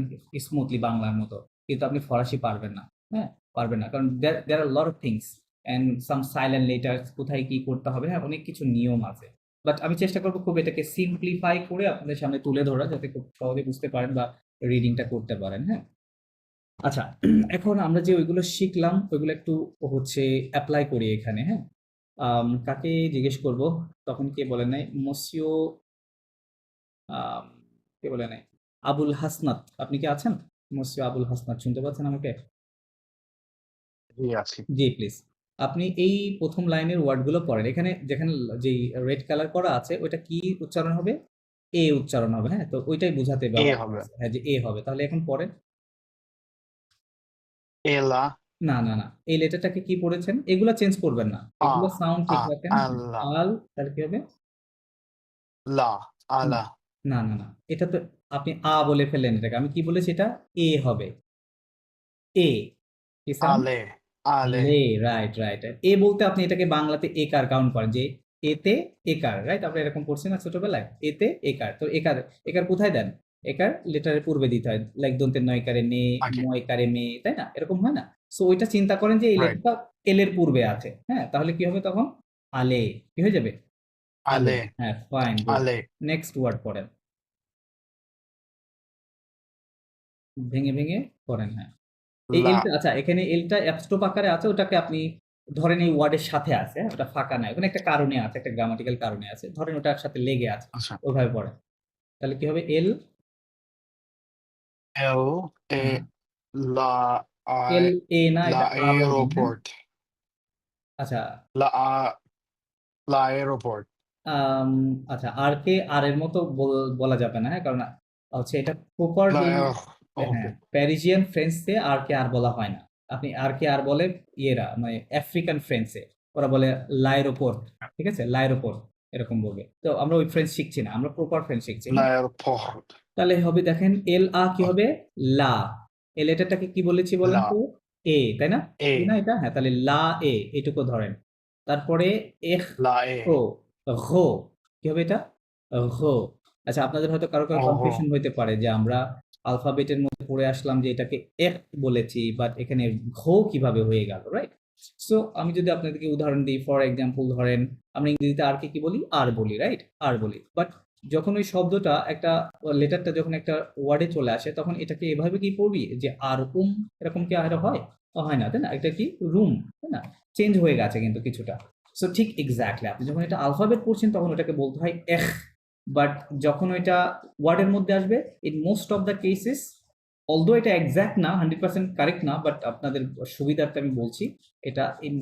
স্মুথলি বাংলার মতো, কিন্তু আপনি ফরাসি পারবেন না, হ্যাঁ, পারবেন না। কারণ there are lot of things and some silent letters, কোথায় কি করতে হবে, হ্যাঁ, অনেক কিছু নিয়ম আছে। বাট আমি চেষ্টা করবো খুব এটাকে সিম্পলিফাই করে আপনাদের সামনে তুলে ধরা, যাতে খুব সহজে বুঝতে পারেন বা রিডিংটা করতে পারেন, হ্যাঁ। আচ্ছা, এখন আমরা যে ওইগুলো শিখলাম ওইগুলো একটু হচ্ছে অ্যাপ্লাই করি এখানে, হ্যাঁ। কাকে জিজ্ঞেস করব? তখন কে বলে নাই? মসিও কে বলে নাই? আবুল হাসনাত, আপনি কি আছেন? মসিও আবুল হাসনাত, শুনতে পাচ্ছেন আমাকে? জি আছি। জি, প্লিজ। আপনি এই প্রথম লাইনের ওয়ার্ডগুলো পড়েন। এখানে যেখানে যেই রেড কালার করা আছে ওইটা কি উচ্চারণ হবে? এ উচ্চারণ হবে, হ্যাঁ। তো ওইটাই বুঝাতে এ ব্যবহার হবে। করছি, হ্যাঁ, যে এ হবে। তাহলে এখন পড়েন। এলা, না না না, এই লেটারটাকে কি পড়েছেন? এগুলা চেঞ্জ করবেন না, এগুলো সাউন্ড ঠিক রাখেন। আল্লাহ, আল, তাহলে কি হবে? লা, আলা, না না না, এটা তো আপনি আ বলে ফেললেন এটাকে। আমি কি বলেছি? এটা এ হবে, এ। কি সাউন্ড? আলে, Ale. লে, রাইট রাইট। এ বলতে আপনি এটাকে বাংলাতে একার কাউন্ট করেন, যে এতে একার, রাইট? আপনি এরকম পড়ছেন না ছোটবেলায়, এতে একার। তো একার, একার কোথায় দেন? একার লেটারের পূর্বে দিতে হয়, লাইক দন্তের নয়কারে নে, Okay. ময়কারে মে, তাই না? এরকম হয় না? সো ওইটা চিন্তা করেন যে এই Right. লেটারটা এল এর পূর্বে আছে, হ্যাঁ? তাহলে কি হবে তখন? আলে, কি হয়ে যাবে? আলে, Ale. হ্যাঁ, fine, good. Ale. Next word পড়েন, ভেঙে ভেঙে পড়েন, হ্যাঁ। এই La. এলটা, আচ্ছা এখানে এলটা অ্যাবস্ট্রোপ আকারে আছে, ওটাকে আপনি ধরেন এই ওয়ার্ডের সাথে আছে, হ্যাঁ? ওটা ফাঁকা নাই, ওখানে একটা কারণে আছে, একটা গ্রামাটিক্যাল কারণে আছে, ধরেন ওটার সাথে লেগে আছে, আচ্ছা। ওইভাবে পড়েন। তাহলে কি হবে? এল, El. E. হ্যাঁ, La. L I. এ না, La এটা আ বলবেন, হ্যাঁ? aeroport. আচ্ছা, La. La aeroport. আচ্ছা আর কে আর এর মতো বলা যাবে না, হ্যাঁ? কারণ হচ্ছে এটা প্রপার La. যে, Okay. হ্যাঁ, প্যারিজিয়ান ফ্রেঞ্চে আর কে আর বলা হয় না। আপনি আর কে আর বলে ইয়েরা, মানে আফ্রিকান ফ্রেঞ্চে ওরা বলে লাইরোপোর্ট, ঠিক আছে? লাইরোপোর্ট এরকম বলবে। তো আমরা ওই ফ্রেঞ্চ শিখছি না, আমরা প্রপার ফ্রেঞ্চ শিখছি, হ্যাঁ? L'aéroport. তাহলে হবে দেখেন এল আ কি হবে? লা। এই লেটারটাকে কি বলেছি বলেন লা। তো? এ, তাই না? A. এ না এটা? হ্যাঁ, তাহলে লা এ, এটুকু ধরেন। তারপরে এখ La E. ও, ঘো, কি হবে এটা? ঘো। আচ্ছা আপনাদের হয়তো কারো ওহো। কনফিউশন হইতে পারে যে আমরা আলফাবেটের মধ্যে পড়ে আসলাম যে এটাকে এখ বলেছি, বাট এখানে ঘো কিভাবে হয়ে গেল, রাইট? সো আমি যদি আপনাদেরকে উদাহরণ দিই, ফর এক্সাম্পল ধরেন আমরা ইংরেজিতে আর কে কি বলি? আর বলি, রাইট? আর বলি। বাট যখন ওই শব্দটা একটা লেটারটা যখন একটা ওয়ার্ডে চলে আসে, তখন এটাকে এভাবে কি পড়বি যে আর এরকম কি আর হয়? হয় না, তাই না? এটা কি রুম, তাই না? চেঞ্জ হয়ে গেছে কিন্তু কিছুটা। সো ঠিক এক্স্যাক্টলি আপনি যখন এটা আলফাবেট পড়ছেন তখন ওটাকে বলতে হয় এখ, বাট যখন ওইটা ওয়ার্ডের মধ্যে আসবে, in most of the cases, although এটা এক্স্যাক্ট না, 100% কারেক্ট না, বাট আপনাদের সুবিধার্থে আমি বলছি, এটা ইন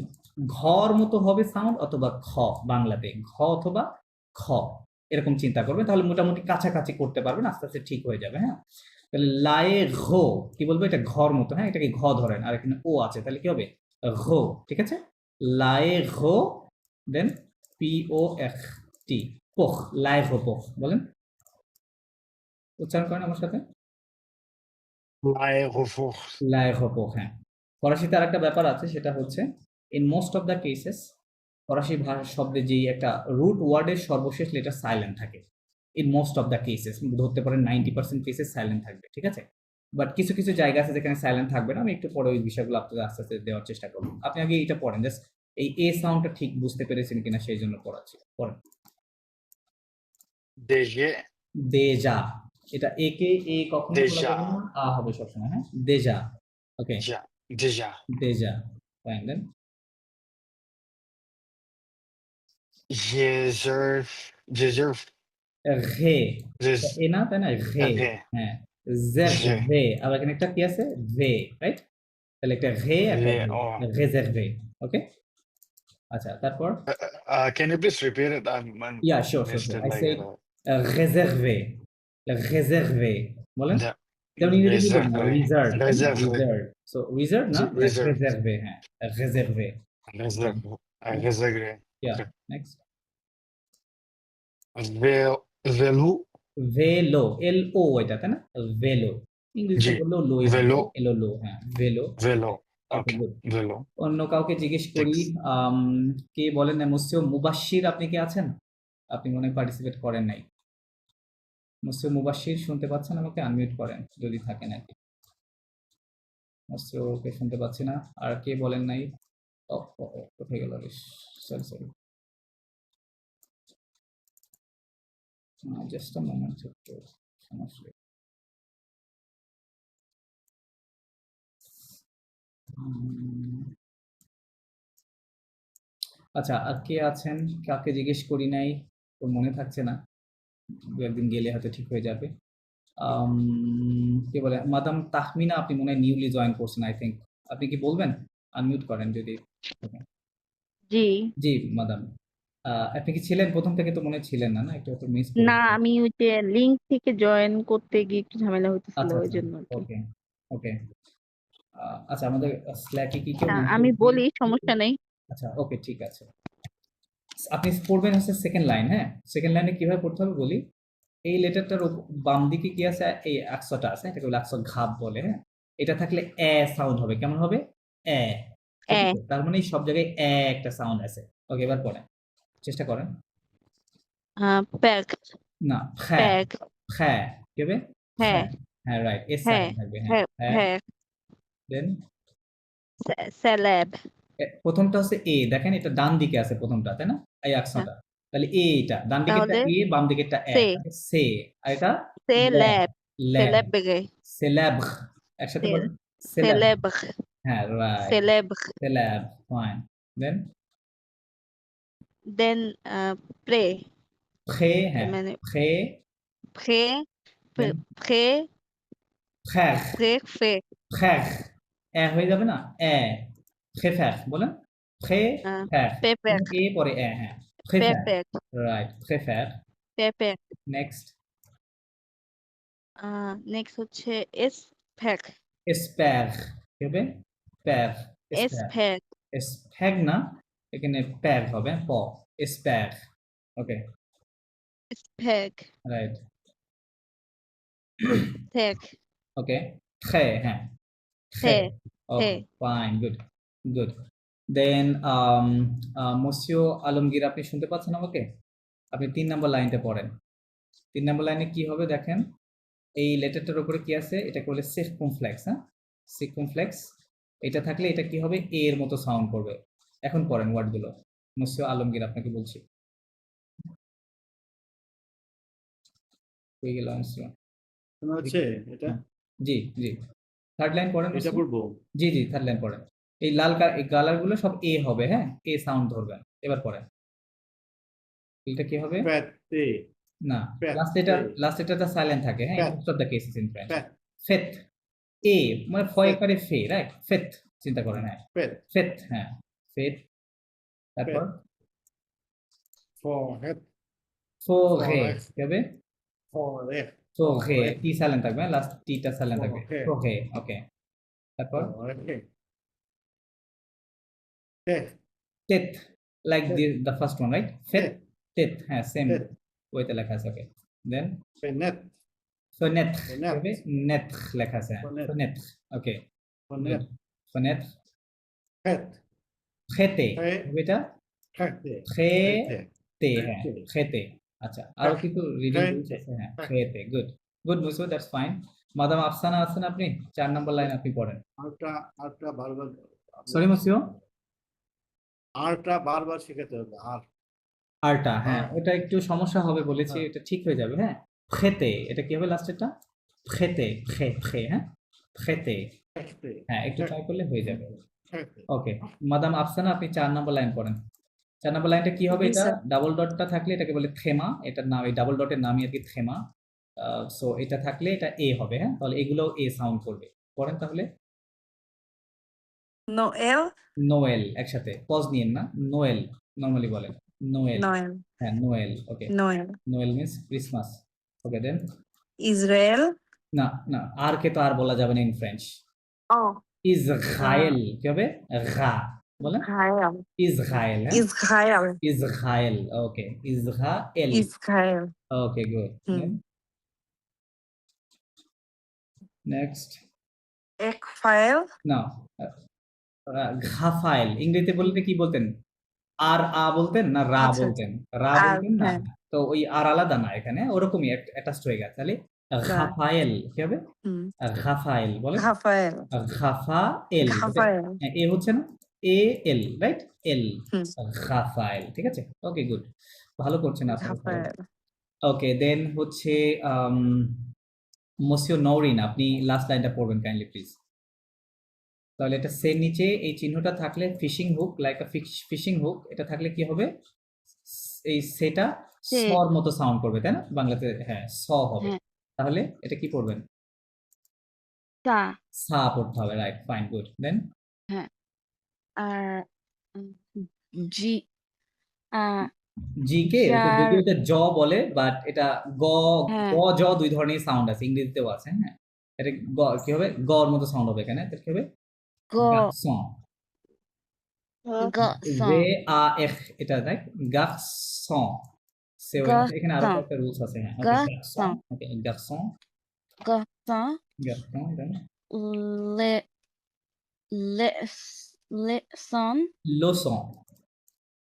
ঘর মতো হবে সাউন্ড, অথবা খ, বাংলাতে ঘ অথবা খ, এরকম চিন্তা করবেন, তাহলে মোটামুটি কাছাকাছি করতে পারবেন, আস্তে আস্তে ঠিক হয়ে যাবে, হ্যাঁ? তাহলে লায়ে ঘো কি বলবো? এটা ঘর মতো, হ্যাঁ? এটাকে ঘ ধরেন, আর এখানে ও আছে, তাহলে কি হবে? ঘো, ঠিক আছে? লায়ে ঘো, দেন পি ও এখ টি, পোখ, লায়ে ঘো পোখ, বলেন, উচ্চারণ করেন আমার সাথে। L'aéroport. লায়ে ঘো পোখ, হ্যাঁ। ফরাসিতে আর একটা ব্যাপার আছে, সেটা হচ্ছে in most of the cases ফরাসি ভাষা শব্দে যেই একটা রুট ওয়ার্ডের সর্বশেষ লেটার সাইলেন্ট থাকে, in most of the cases ধরতে পারেন 90% কেসেস সাইলেন্ট থাকবে, ঠিক আছে? বাট কিছু কিছু জায়গা আছে যেখানে সাইলেন্ট থাকবে না, আমি একটু পরে ওই বিষয়গুলো আপনাদের আস্তে আস্তে দেওয়ার চেষ্টা করবো। আপনি আগে এইটা পড়েন, জাস্ট এই এ সাউন্ডটা ঠিক বুঝতে পেরেছেন কিনা সেই জন্য পড়াচ্ছি, পড়েন। DG. দেজা, এটা এ কে এ কখনো বলা Déjà. যাবে না, আ হবে সবসময়, হ্যাঁ? দেজা, ওকে, Déjà. Déjà. দেজা, ফাইন, দেন Réserve. Réserve. ঘে, Res. এ না, তাই না? ঘে, Ré. হ্যাঁ, জের Ré. ভে, আবার এখানে একটা কি আছে? ভে, রাইট? তাহলে একটা ঘে, একটা Ré. ভে, Oh. রেজার্ভে, ওকে? আচ্ছা তারপর, Can you please repeat it? I'm yeah sure sure missed sure, it I like said রেজার্ভে, রেজার্ভে, বলেন। যেমন ইংরেজি বলি না, Réserve. Reserve, Réserve. Reserve, so reserve না, Reserve. রেজার্ভে, হ্যাঁ, রেজার্ভে, Réserve. Réserve. ইয়া, Okay. নেক্সট। Vélo. ভেলো, এল ও এটা, তাই না? ভেলো, ইংরেজিতে জি, বললেও লোই, ভেলো। এলো লো, হ্যাঁ, ভেলো, Vélo. ওকে, Okay. গুড। Vélo. অন্য কাউকে জিজ্ঞেস করি, Next. কে বলেন না? মুসিও মুবাশশির, আপনি কি আছেন? আপনি মনে হয় পার্টিসিপেট করেন নাই। মুসিও মুবাশশির শুনতে পাচ্ছেন আমাকে? আনমিউট করেন যদি থাকেন আর কি। মুসিওকে শুনতে পাচ্ছি না। আর কে বলেন নাই? কোথায় গেল? Sorry sorry, just a moment, একটু সমস্যা। আচ্ছা আর কে আছেন? কাকে জিজ্ঞেস করি নাই তো মনে থাকছে না, দু একদিন গেলে হয়তো ঠিক হয়ে যাবে। কে বলে? মাদাম তাহমিনা, আপনি মনে হয় নিউলি জয়েন করছেন আই থিঙ্ক। আপনি কি বলবেন? আনমিউট করেন যদি। জি জি মাদাম, আপনি কি ছিলেন প্রথম থেকে? তো মনে হয় ছিলেন না, না? একটু একটু মিস না, আমি ওই যে লিংক থেকে জয়েন করতে গিয়ে একটু ঝামেলা হইতেছিল, আচ্ছা ওই আচ্ছা, জন্য আর কি। ওকে ওকে। আচ্ছা আমাদের স্ল্যাকে কি কেউ আমি message বলি, দিয়েছে? সমস্যা নেই। আচ্ছা ওকে, ঠিক আছে। আপনি পড়বেন হচ্ছে সেকেন্ড লাইন, হ্যাঁ? সেকেন্ড লাইনে কিভাবে পড়তে হবে বলি। এই লেটারটার বাম দিকে কি আছে? এই আকসটা আছে, এটাকে বলে আকস ঘাপ বলে, হ্যাঁ? এটা থাকলে এ সাউন্ড হবে, কেমন হবে? এ, ঠিক এ আছে তার মানে এই সব জায়গায় এ একটা সাউন্ড আছে ওকে এবার পড়েন চেষ্টা করেন প্যাক না ফ্যা প্যাক ফ্যা কি হবে ফ্যা হ্যাঁ হ্যাঁ রাইট এস হ্যাঁ সাইলেন্ট থাকবে হ্যাঁ হ্যাঁ ফ্যা হ্যাঁ দেন স্যালাব প্রথমটা হচ্ছে এ দেখেন এটা ডান দিকে আছে প্রথমটা তাই না এই অ্যাকশনটা তাহলে এ এটা ডান দিকেরটা তাহলে এ বাম দিকেরটা এ সে তাহলে সে আর এটা স্যালাব ল্যাব স্যালাব বেগে সেলাব একসাথে বলেন সেলাব স্যালাব হ্যাঁ রাইট স্যালাব সেলাব ফাইন দেন দেন প্রে প্রে হ্যাঁ মানে প্রে প্রে দেন প্রে ফ্যার প্রে ফে ফ্যার এ হয়ে যাবে না এ প্রেফার বলেন প্রেফার পেপেক এ পরে এ হ্যাঁ প্রেফার পেপেক রাইট প্রেফার পেপেক নেক্সট নেক্সট হচ্ছে এস প্যাক স্প্যার কি হবে প্যার এস স্প্যার প্যাক স্প্যাগ না এখানে প্যার হবে প স্প্যার ওকে প্যাক রাইট প্যাক ওকে ট্রে হ্যাঁ ট্রে, okay fine good good then মসিও আলমগীর আপনি শুনতে পাচ্ছেন আমাকে আপনি 3 নম্বর লাইনতে পড়েন 3 নম্বর লাইনে কি হবে দেখেন এই লেটারটার উপরে কি আছে এটা বলে সিরকুমফ্লেক্স হ্যাঁ সিরকুমফ্লেক্স এটা থাকলে এটা কি হবে এ এর মতো সাউন্ড করবে এখন পড়েন ওয়ার্ডগুলো মসিও আলমগীর আপনাকে বলছি হয়ে গেল মসিও শোনা যাচ্ছে এটা জি জি থার্ড লাইন পড়েন এটা মসিও। পড়বো জি জি থার্ড লাইন পড়েন এই লাল এই কালার গুলো সব এ হবে হ্যাঁ এ সাউন্ড ধরবেন এবার পড়েন এটা কি হবে প্যাতে না Pet, লাস্ট এটাটা সাইলেন্ট থাকে হ্যাঁ Pet. Most of the cases in French প্যাত ফেথ এ মানে ফয়কারে ফে রাইট ফেথ চিন্তা করেন হ্যাঁ প্যাত ফেথ হ্যাঁ ফেথ তারপর ফরহেড ফোরে Forest. কি হবে ফরহেড ফোরে Forest. টি সাইলেন্ট থাকবে লাস্ট টিটা সাইলেন্ট থাকবে Forest. ফোরে ওকে তারপর ফরহেড টেট টেথ like Tet. The first one right ফেথ টেথ হ্যাঁ সেম Tet. ওইতে লেখা আছে ওকে দেন ফেনেট ফনেট Fenêtre. হবে নেট লেখা আছে Fenêtre. ফনেট ওকে ফনেট ফনেট ফেট খেতে Fre- হবে এটা খেতে খেতে হ্যাঁ খেতে। খেতে আচ্ছা আরো কিন্তু রিডিং খেতে। আছে হ্যাঁ খেতে। খেতে গুড গুড মুসো দ্যাটস ফাইন মাদাম আফসানা আছেন আপনি 4 নম্বর লাইন আপনি পড়েন আরটা বারবার সরি মুসিও আরটা বারবার শেখাতে হবে আর আরটা হ্যাঁ আর। ওটা একটু সমস্যা হবে বলেছি হ্যাঁ। এটা ঠিক হয়ে যাবে হ্যাঁ খেতে এটা কি হবে লাস্টেরটা খেতে খে খে হ্যাঁ খেতে খেতে হ্যাঁ একটু ট্রাই করলে হয়ে যাবে খেতে ওকে মাদাম আফসানা আপনি 4 নম্বর লাইন পড়েন 4 নম্বর লাইনটা কি হবে জি, এটা স্যার। ডাবল ডটটা থাকলে এটাকে বলে থেমা এটার নাম এই ডাবল ডটের নামই আর কি থেমা সো এটা থাকলে এটা এ হবে হ্যাঁ তাহলে এগুলো এ সাউন্ড করবে পড়েন তাহলে নোয়েল নোয়েল একসাথে পজ নিয়েন না নোয়েল নরমালি বলেন নোয়েল নোয়েল হ্যাঁ নোয়েল ওকে নোয়েল নোয়েল মিন্স ক্রিসমাস ওকে দেন ইসরায়েল না না আর কে তো আর বলা যাবে না ইন ফ্রেঞ্চ ও ইসরায়েল কি হবে গা বলেন ইসরায়েল ইসরায়েল হ্যাঁ Israel Israel okay Israel Israel Okay, good. Hmm. Next. একফাইল Now, ঘাফাইল ইংরেজিতে বলতে কি বলতেন আর আ বলতেন না রা আচ্ছা, বলতেন রা আর, বলতেন না হ্যাঁ। তো ওই আর আলাদা না এখানে ওরকমই অ্যাটাচড হয়ে গেছে তাহলে ঘাফাইল কি হবে হুম ঘাফাইল বলে রাফায়েল ঘাফাইল রাফায়েল এ হচ্ছে না এ এল রাইট এল হুম। ঘাফাইল ঠিক আছে ওকে গুড ভালো করছেন আপনারা রাফায়েল ওকে দেন হচ্ছে মসিও নওরিন আপনি লাস্ট লাইনটা পড়বেন কাইন্ডলি প্লিজ তাহলে এটা সের নিচে এই চিহ্নটা থাকলে fishing hook like a fishing hook এটা থাকলে কি হবে এই সেটা সে। সর মতো সাউন্ড করবে তাই না বাংলাতে হ্যাঁ স হবে হ্যাঁ। তাহলে এটা কি পড়বেন তা সা পড়তে হবে রাইট ফাইন গুড দেন আর জি জি কে যার- যদিও এটা জ বলে বাট এটা গ হ্যাঁ। গ জ দুই ধরনের সাউন্ড আছে ইংরেজিতেও আছে হ্যাঁ এটা গ কি হবে গর মতো সাউন্ড হবে এখানে এটা কি হবে গ গাকসন গ জে আ এখ এটা দেখ গাকসন সে এখানে আরো গাকসন। একটা রুলস আছে হ্যাঁ গাকসন। ওকে গাকসন গাকসন গাকসন দেন লে লে leçon, লোসন।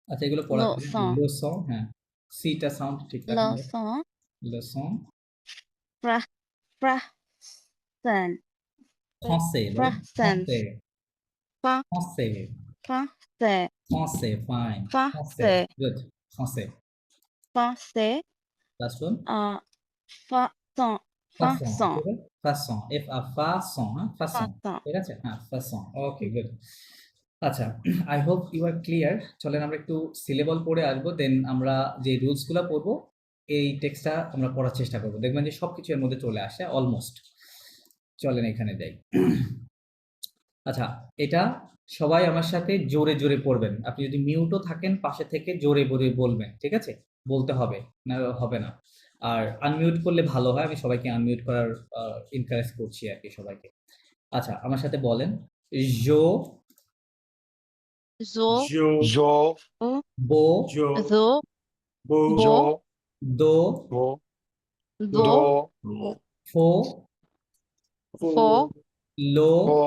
আচ্ছা এগুলো পড়াতে leçon, লোসন, হ্যাঁ সিটা সাউন্ড ঠিক রাখেন। leçon, লোসন fra- frasen, ফ্রান্সে বলো, frasen, ফ্রান্সে fra- ফ্রান্সে français, ফ্রান্সে ফাইন, ফ্রান্সে français, গুড, ফ্রান্সে। français, লাস্ট ওয়ান façon, ফাসন, façon, ফাসন এফ আ ফাসন, হ্যাঁ ফাসন, façon. ঠিক আছে, হ্যাঁ ফাসন, ওকে গুড। আচ্ছা I hope you are clear. চলেন আমরা একটু সিলেবল পড়ে আসবো, দেন আমরা যে রুলসগুলো পড়বো এই টেক্সটটা আমরা পড়ার চেষ্টা করবো, দেখবেন যে সবকিছু এর মধ্যে চলে আসে অলমোস্ট। চলেন এখানে যাই। আচ্ছা এটা সবাই আমার সাথে জোরে জোরে পড়বেন, আপনি যদি মিউটও থাকেন পাশে থেকে জোরে জোরে বলবেন, ঠিক আছে, বলতে হবে, না হবে না। আর আনমিউট করলে ভালো হয়, আমি সবাইকে আনমিউট করার এনকারেজ করছি আর কি সবাইকে। আচ্ছা আমার সাথে বলেন, জো Zo, Jo, বো jo, zo, bo, bo, দো Do, do, Do, ফো fo, লো, Fo,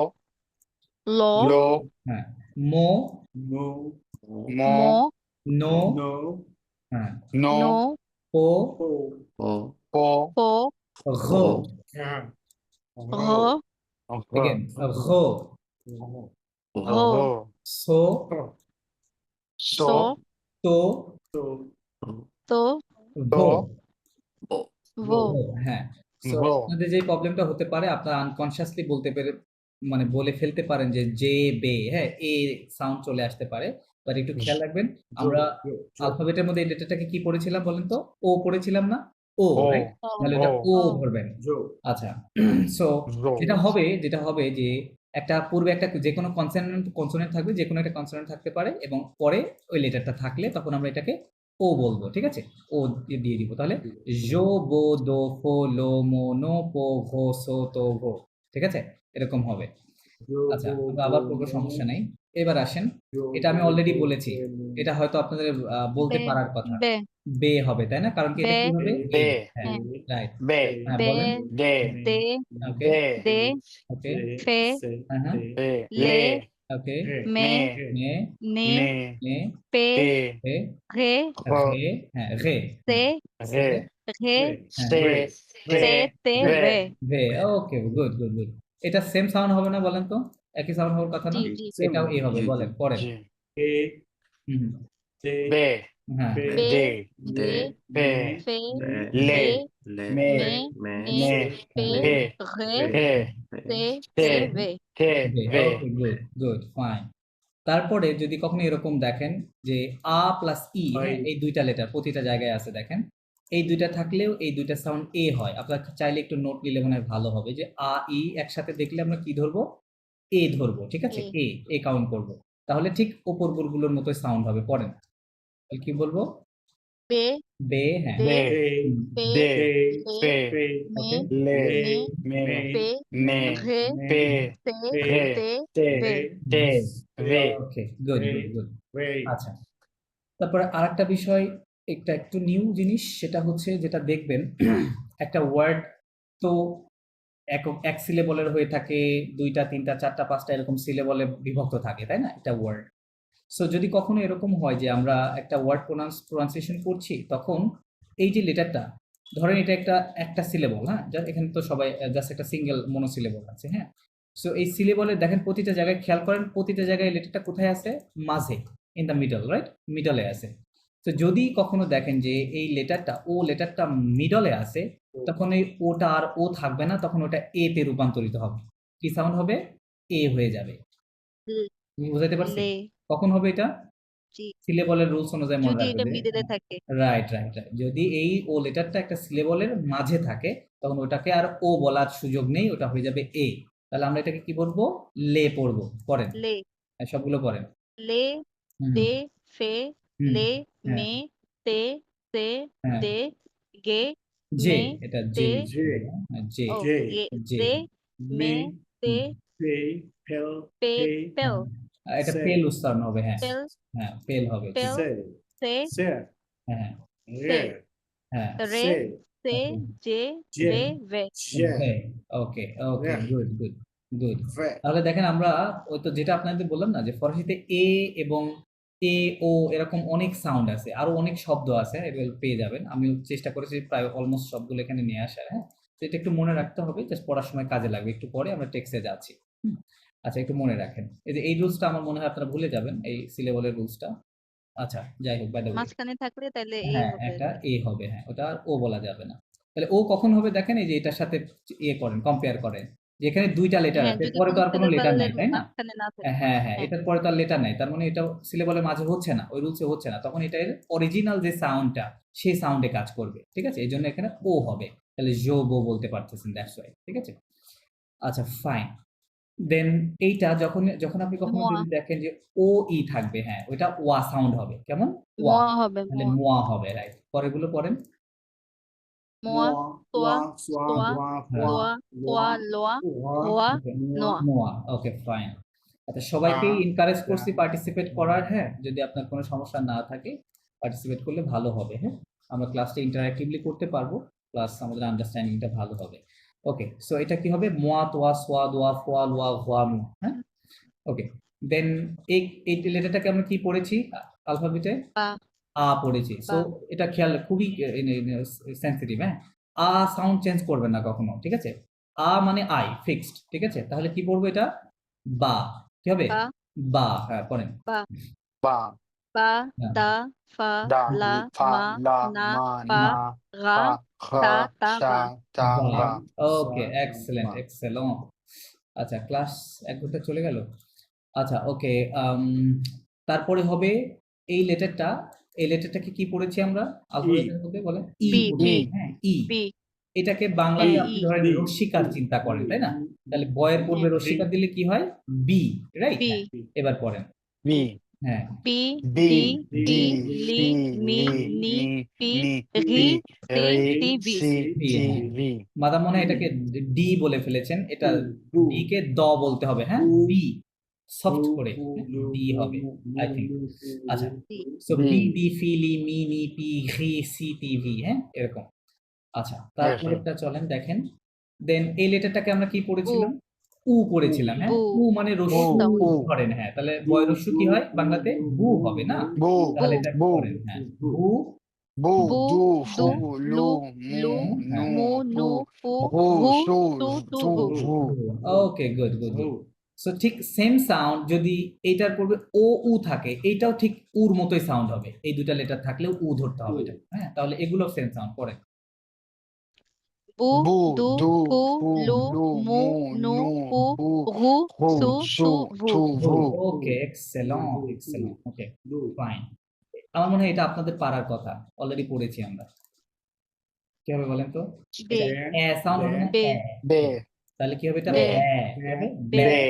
lo, Lo, হ্যাঁ মো mo, Mo, নো, no, হ্যাঁ No, no, পো po, O, Po, po, ঘো, ga, ro, again Ro, ঘো, ro, Ro, সো So, তো so, to, ভো, O, vo. ভো, হ্যাঁ। সো Vo, আপনাদের যে প্রবলেমটা হতে পারে আপনারা আনকনসিয়াসলি বলতে পেরে মানে বলে ফেলতে পারেন যে জে বে, হ্যাঁ এ সাউন্ড চলে আসতে পারে, বাট একটু খেয়াল রাখবেন আমরা আলফাবেটের মধ্যে এই লেটারটাকে কি পড়েছিলাম বলেন তো, ও পড়েছিলাম না, ও O, রাইট, তাহলে এটা ও ও। ধরবেন। jo, আচ্ছা সো Ro, যেটা হবে যে একটা পূর্বে একটা যে কোনো কনসোনেন্ট থাকবে, যে কোনো একটা কনসোনেন্ট থাকতে পারে এবং পরে ওই লেটারটা থাকলে তখন আমরা এটাকে ও বলবো, ঠিক আছে, ও দিয়ে দিব। তাহলে জো বো দো ফো লো মো নো পো ঘো সো তো ঘো, ঠিক আছে, এরকম হবে। jo, আচ্ছা bo, আমরা আবার bo, করবো, no, সমস্যা নেই। এবার আসেন, jo, এটা আমি bo, অলরেডি bo, বলেছি, bo, no, এটা হয়তো আপনাদের বলতে Be, পারার কথা, be, বে হবে তাই না, কারণ কি এটা কি বে, হবে, বে, এ, হ্যাঁ রাইট, Be, হ্যাঁ be, বলেন, De, de, okay De, de, okay fe, se, Uh-huh. se, Be, le, okay he, me, Me, May ne, Ne, May pe, Pe, রে re, Ro, রে, হ্যাঁ রে, se, Re, re, Se, se, Re, te, Ve, ve. ভে, okay good good good. এটা same sound হবে না বলেন তো, একই সাউন্ড হওয়ার কথা না, জি, জি, এটাও এ হবে, জি, বলেন পরে। G, he, hmm, se, Be, হ্যাঁ be, be, De, de, Pe, fe, Le, le, Me, me, me, ne, Ne, pe, Pe, re, Pe, se, Te, te, ve. Te, Ve, okay good good fine. তারপরে যদি কখনো এরকম দেখেন যে আ plus E, হ্যাঁ এই দুইটা লেটার প্রতিটা জায়গায় আছে দেখেন, এই দুইটা থাকলেও এই দুইটা সাউন্ড এ হয়, আপনারা চাইলে একটু নোট নিলে মনে হয় ভালো হবে, যে আ ই একসাথে দেখলে আমরা কি ধরবো, এ ধরবো, ঠিক আছে, এ কাউন্ট করবো, তাহলে ঠিক ওপর গুলোর মতো সাউন্ড হবে। পড়েন তাহলে কি বলবো, Be, বে, হ্যাঁ de, Be, hmm, pe, De, le, Fe, okay me, Le, ne, Me, pe, Ne, re, Pe, se, Re, te, Te, ve. Te, Ve, okay good good good. ve, আচ্ছা তারপরে আরেকটা বিষয়, একটা একটু নিউ জিনিস, সেটা হচ্ছে যেটা দেখবেন একটা ওয়ার্ড তো এক সিলেবলের হয়ে থাকে, দুইটা তিনটা চারটা পাঁচটা এরকম সিলেবলে বিভক্ত থাকে তাই না একটা ওয়ার্ড। সো যদি কখনো এরকম হয় যে আমরা একটা ওয়ার্ড প্রোনাউন্সিয়েশন করছি, তখন এই যে লেটারটা ধরেন এটা একটা সিলেবল, হ্যাঁ এখানে তো সবাই জাস্ট একটা সিঙ্গেল মনোসিলেবল আছে, হ্যাঁ। সো এই সিলেবলে দেখেন প্রতিটা জায়গায় খেয়াল করেন, প্রতিটা জায়গায় লেটারটা কোথায় আছে, মাঝে, ইন দ্য মিডল, রাইট, মিডলে আছে। তো যদি কখনো দেখেন যে এই লেটারটা মিডলে আছে, তখন এই ওটা আর ও থাকবে না, তখন ওটা এ তে রূপান্তরিত হবে, কি সাউন্ড হবে, এ হয়ে যাবে। ল- তুমি বুঝাইতে পারছি লে, কখন হবে এটা, জি। সিলেবলের রুলস অনুযায়ী মনে যদি রাখবে এটা যে মিডলে থাকে। রাইট রাইট রাইট, যদি এই ও লেটারটা একটা সিলেবলের মাঝে থাকে তখন ওটাকে আর ও বলার সুযোগ নেই, ওটা হয়ে যাবে এ। তাহলে আমরা এটাকে কি বলবো, লে পড়বো। পড়েন লে, সবগুলো পড়েন। লে, হুম, de, fe, হুম, le, হ্যাঁ, me, te, se, হ্যাঁ, de, ge, জে, me, এটা J, te, J, J, oh, J, ge, J, de, me, me, te, pe, pel, pe, pe, pel, এটা Se. পেল উচ্চারণ হবে, হ্যাঁ pel, হ্যাঁ পেল হবে, ঠিক, pel, se, se, se, হ্যাঁ re, হ্যাঁ re, se, se, je, Je. ve, ve. je, ওকে ওকে Yeah. Good good. গুড। ভে তাহলে দেখেন আমরা ওই তো যেটা আপনাদের বললাম না যে ফরাসিতে এ এবং এ ও এরকম অনেক সাউন্ড আছে, আরো অনেক শব্দ আছে, এগুলো পেয়ে যাবেন। আমি চেষ্টা করেছি প্রায় অলমোস্ট সবগুলো এখানে নিয়ে আসার। হ্যাঁ, তো এটা একটু মনে রাখতে হবে, জাস্ট পড়ার সময় কাজে লাগবে। একটু পরে আমরা টেক্সটে যাচ্ছি। আচ্ছা, একটু মনে রাখেন। এই যে এই রুলসটা আমার মনে হয় আপনারা ভুলে যাবেন, এই সিলেবলের রুলসটা। আচ্ছা, যাই হোক, বাই দ্য ওয়ে, মাঝখানে থাকলে তাহলে এই হ্যাঁ হবে একটা এ হবে, হ্যাঁ ওটা আর ও বলা যাবে না। তাহলে ও কখন হবে দেখেন, এই যে এটার সাথে ইয়ে করেন, কম্পেয়ার করেন, যে এখানে দুইটা লেটার হ্যাঁ আছে, যদি পরে তো আর কোনো বুঝতে লেটার পারলে নাই, তাই না? মাঝখানে না থাকে। হ্যাঁ হ্যাঁ, হ্যাঁ এটার পরে তো আর লেটার নাই, তার মানে এটা সিলেবলের মাঝে হচ্ছে না, ওই রুলসে হচ্ছে না, তখন এটার অরিজিনাল যে সাউন্ডটা সেই সাউন্ডে কাজ করবে। ঠিক আছে, এই জন্য এখানে ও হবে। তাহলে জো বো বলতে পারতেছেন, দ্যাটস ওয়াই। ঠিক আছে, আচ্ছা ফাইন। দেন এইটা যখন যখন আপনি কখনো মোয়া যদি দেখেন যে ও ই থাকবে, হ্যাঁ ওইটা ওয়া সাউন্ড হবে। কেমন? ওয়া। মোয়া হবে তাহলে মোয়া মোয়া হবে, রাইট। পরেরগুলো পড়েন। মোয়া মোয়া তোয়া ওয়া সোয়া সোয়া দোয়া হ্যাঁ, ফোয়া কোয়া লোয়া লোয়া ওয়া হোয়া ওকে, নোয়া নোয়া। ওকে ফাইন। আচ্ছা, সবাইকেই এনকারেজ করছি পার্টিসিপেট করার। হ্যাঁ, যদি আপনার কোনো সমস্যা না থাকে পার্টিসিপেট করলে ভালো হবে। হ্যাঁ, আমরা ক্লাসটা ইন্টারঅ্যাক্টিভলি করতে পারবো, প্লাস আমাদের আন্ডারস্ট্যান্ডিংটা ভালো হবে। ওকে, সো এটা কি হবে? মোয়া তোয়া সোয়া দোয়া ফোয়া লোয়া হোয়া মু। হ্যাঁ, ওকে। দেন এই এই লেটারটাকে আমরা কি পড়েছি আলফাবেটে? বা আ পড়েছি। সো বা এটা খেয়াল, খুবই সেনসিটিভ। হ্যাঁ, আ সাউন্ড চেঞ্জ করবেন না কখনো। ঠিক আছে, আ মানে আই ফিক্সড। ঠিক আছে, তাহলে কি পড়বো এটা? বা। কি হবে? বা বা। হ্যাঁ, পড়েন। বা বা বা হ্যাঁ, দা ফা দা লা ফা মা লা না মা পা না গা পা তা খা তা সা বা তা বা। বা ওকে, এক্সেলেন্ট এক্সেলেন্ট। আচ্ছা, ক্লাস 1 ঘন্টা চলে গেল। আচ্ছা, ওকে। তারপরে হবে এই লেটারটা। এই লেটারটাকে কি পড়েছি আমরা আলফাবেটের মধ্যে? বলেন ই বি বি পড়েছি। হ্যাঁ, ই। বি এটাকে বাংলাতে হ্যাঁ আপনি ই ধরেন রস্বীকার চিন্তা করেন, তাই না? তাহলে বয়ের পূর্বে হ্যাঁ রস্বীকার দিলে কি হয়? B, right? বি এবার পড়েন। বি হ্যাঁ, বি বি ডি ডি ই লি সি মি লি নি নি পি নি রি পি সি রি টি বি সি বি। টি হ্যাঁ, ভি মাদাম মনে হয় এটাকে ডি বলে ফেলেছেন, এটা ডি কে দ বলতে হবে। হ্যাঁ, বি সফট করে ডি হবে, আই থিঙ্ক। আচ্ছা, ডি সো বি বি ডি ফি লি মি নি পি রি সি টি ভি। হ্যাঁ, এরকম। আচ্ছা, তারপরেরটা চলেন দেখেন। দেন এই লেটারটাকে আমরা কি উ পড়েছিলাম? উ পড়েছিলাম। হ্যাঁ, বু উ মানে উ ও রস্যু সাউন্ড ও ধরেন। হ্যাঁ, তাহলে বয় রস্যু কি হয় বাংলাতে? বু হবে না? বু তাহলে বু এটা বু করেন। হ্যাঁ, বু। বু বু দু দু ফু লু লু মু লু নু হ্যাঁ, মু পু নু পু ভু ভু সু সু টু টু ভু ভু ওকে, গুড গুড গুড। সো ঠিক সেম সাউন্ড যদি এইটার পূর্বে ও উ থাকে, এইটাও ঠিক উর মতোই সাউন্ড হবে। এই দুইটা লেটার থাকলেও উ ধরতে হবে এটা। হ্যাঁ, তাহলে এগুলো সেম সাউন্ড। পড়েন। বু বু দু দু ফু ফু লু লু মু মু নু নু পু পু ভু ভু সু সু টু ভু টু ভু ওকে, এক্সেলেন্ট এক্সেলেন্ট। Okay fine. আমার মনে হয় এটা আপনাদের পারার কথা, অলরেডি পড়েছি আমরা। কি হবে বলেন তো? বে এটা এ সাউন্ড হবে না? বে এ। বে তাহলে কি হবে? এটা বে ব্যা। কি হবে? বে ব্যা।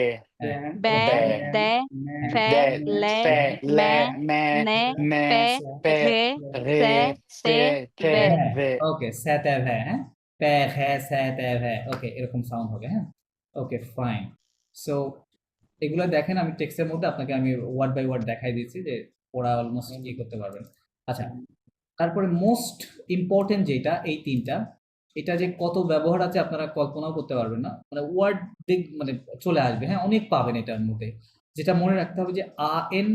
বে হ্যাঁ, বে এটা বে দে হ্যাঁ, ফে দে লে ফে লে মে মে নে নে পে পে রে রে সে সে তে তে ভে হ্যাঁ, ভে ওকে, স্যাতে ভ্যা। হ্যাঁ, প্যা খ্যা স্যাতে ভ্যা। ওকে, এরকম সাউন্ড হবে। হ্যাঁ, ওকে ফাইন। সো এগুলো দেখেন, আমি টেক্সটের মধ্যে আপনাকে আমি ওয়ার্ড বাই ওয়ার্ড দেখাই দিচ্ছি, যে ওরা অলমোস্ট কি করতে পারবেন। আচ্ছা, তারপরে মোস্ট ইম্পর্টেন্ট যেটা এই তিনটা, এটা যে কত ব্যবহার আছে আপনারা কল্পনাও করতে পারবেন না। মানে ওয়ার্ড মানে চলে আসবে। হ্যাঁ, অনেক পাবেন এটার মধ্যে। যেটা মনে রাখতে হবে যে আ এন,